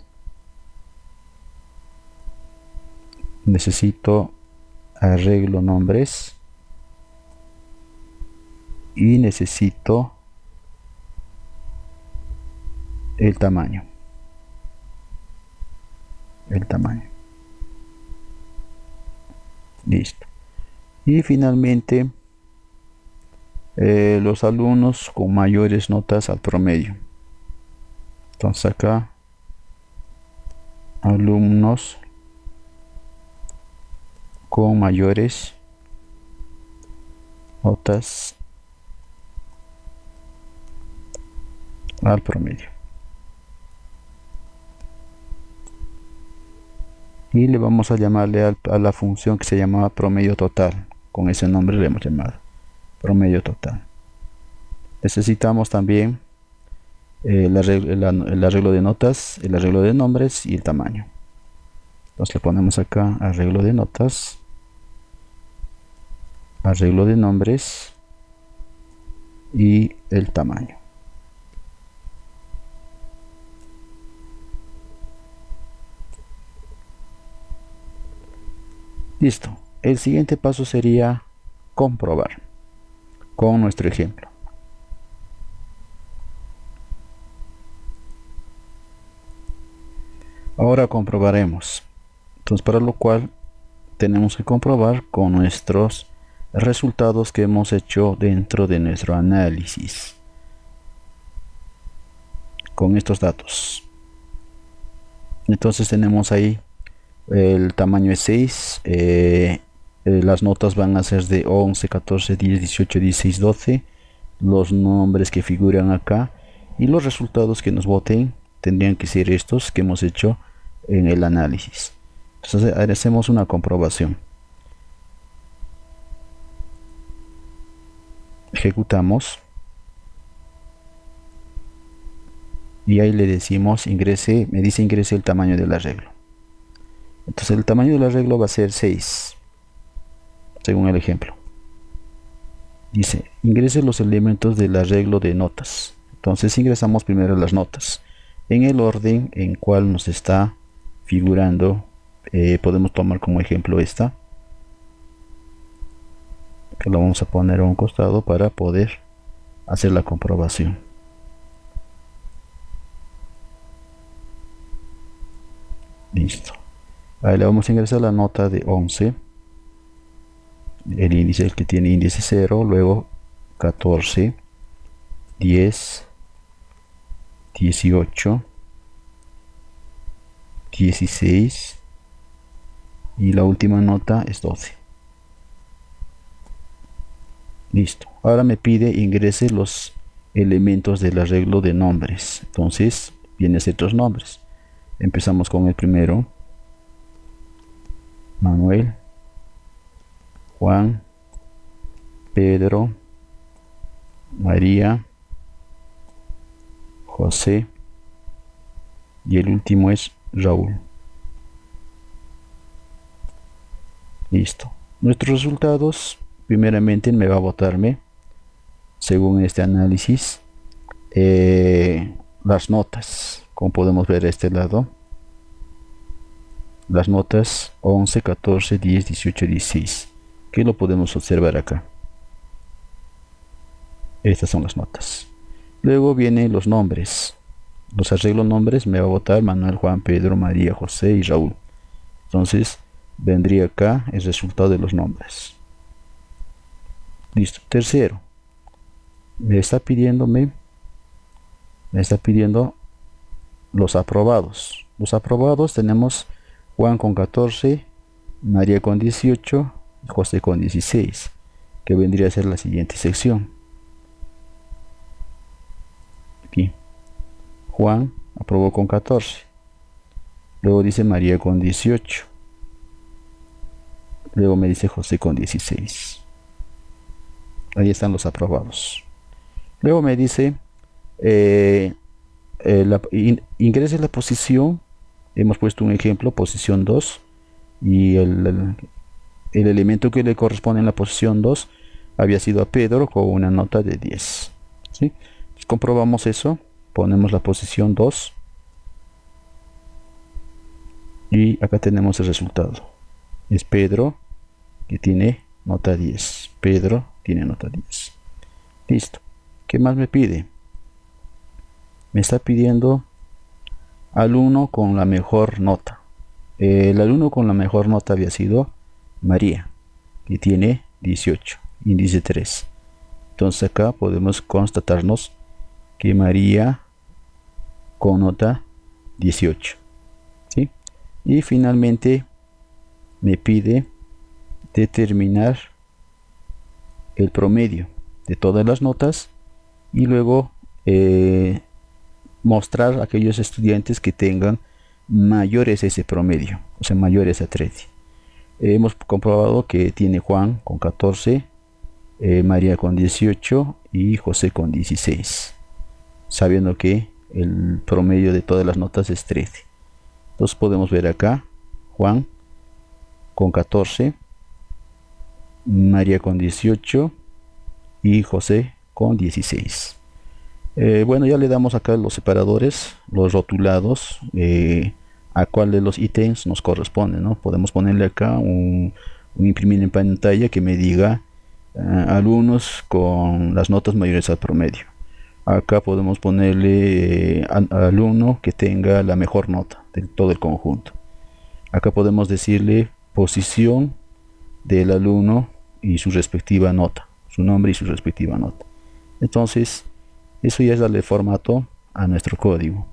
Necesito arreglo nombres y necesito el tamaño. Listo. Y finalmente los alumnos con mayores notas al promedio. Entonces acá alumnos con mayores notas al promedio. Y le vamos a llamarle a la función que se llama promedio total. Con ese nombre le hemos llamado promedio total. Necesitamos también el arreglo de notas, el arreglo de nombres y el tamaño. Entonces le ponemos acá arreglo de notas, arreglo de nombres y el tamaño. Listo. El siguiente paso sería comprobar con nuestro ejemplo. Ahora comprobaremos. Entonces, para lo cual tenemos que comprobar con nuestros resultados que hemos hecho dentro de nuestro análisis con estos datos. Entonces tenemos ahí el tamaño es 6, las notas van a ser de 11, 14, 10, 18, 16, 12, los nombres que figuran acá, y los resultados que nos voten tendrían que ser estos que hemos hecho en el análisis. Entonces hacemos una comprobación. Ejecutamos y ahí le decimos ingrese, me dice ingrese el tamaño del arreglo. Entonces el tamaño del arreglo va a ser 6, según el ejemplo. Dice ingrese los elementos del arreglo de notas. Entonces ingresamos primero las notas en el orden en cual nos está figurando. Podemos tomar como ejemplo esta, que lo vamos a poner a un costado para poder hacer la comprobación. Listo. Ahí le vamos a ingresar la nota de 11, el índice, el que tiene índice 0, luego 14, 10, 18, 16 y la última nota es 12. Listo. Ahora me pide ingrese los elementos del arreglo de nombres. Entonces vienen estos nombres. Empezamos con el primero: Manuel, Juan, Pedro, María, José, y el último es Raúl. Listo. Nuestros resultados, primeramente me va a botarme, según este análisis, las notas. Como podemos ver a este lado, las notas 11, 14, 10, 18, 16, que lo podemos observar acá. Estas son las notas. Luego vienen los nombres. Los arreglos nombres me va a botar Manuel, Juan, Pedro, María, José y Raúl. Entonces vendría acá el resultado de los nombres. Listo. Tercero, me está pidiendo los aprobados. Los aprobados tenemos Juan con 14, María con 18 y José con 16, que vendría a ser la siguiente sección. Aquí Juan aprobó con 14, luego dice María con 18, luego me dice José con 16. Ahí están los aprobados. Luego me dice ingrese la posición. Hemos puesto un ejemplo, posición 2, y el elemento que le corresponde en la posición 2 había sido a Pedro con una nota de 10. ¿Sí? Entonces, comprobamos eso, ponemos la posición 2 y acá tenemos el resultado. Es Pedro, que tiene nota 10. Pedro tiene nota 10. Listo. ¿Qué más me pide? Me está pidiendo alumno con la mejor nota. El alumno con la mejor nota había sido María, que tiene 18, índice 3. Entonces acá podemos constatarnos que María con nota 18. ¿Sí? Y finalmente me pide determinar el promedio de todas las notas y luego mostrar a aquellos estudiantes que tengan mayores a ese promedio, o sea, mayores a 13. Hemos comprobado que tiene Juan con 14, María con 18 y José con 16, sabiendo que el promedio de todas las notas es 13. Entonces podemos ver acá Juan con 14, María con 18 y José con 16. Bueno, ya le damos acá los separadores, los rotulados, a cuál de los ítems nos corresponde, ¿no? Podemos ponerle acá un imprimir en pantalla que me diga alumnos con las notas mayores al promedio. Acá podemos ponerle alumno que tenga la mejor nota de todo el conjunto. Acá podemos decirle posición del alumno y su respectiva nota, su nombre y su respectiva nota. Entonces, eso ya es darle formato a nuestro código.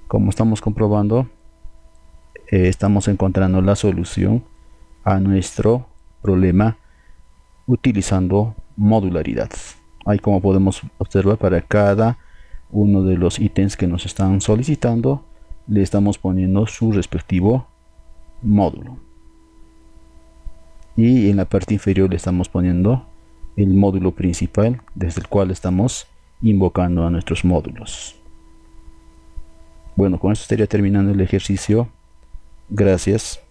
Como estamos comprobando, estamos encontrando la solución a nuestro problema utilizando modularidad. Ahí, como podemos observar, para cada uno de los ítems que nos están solicitando le estamos poniendo su respectivo módulo, y en la parte inferior le estamos poniendo el módulo principal desde el cual estamos invocando a nuestros módulos. Bueno, con esto estaría terminando el ejercicio. Gracias.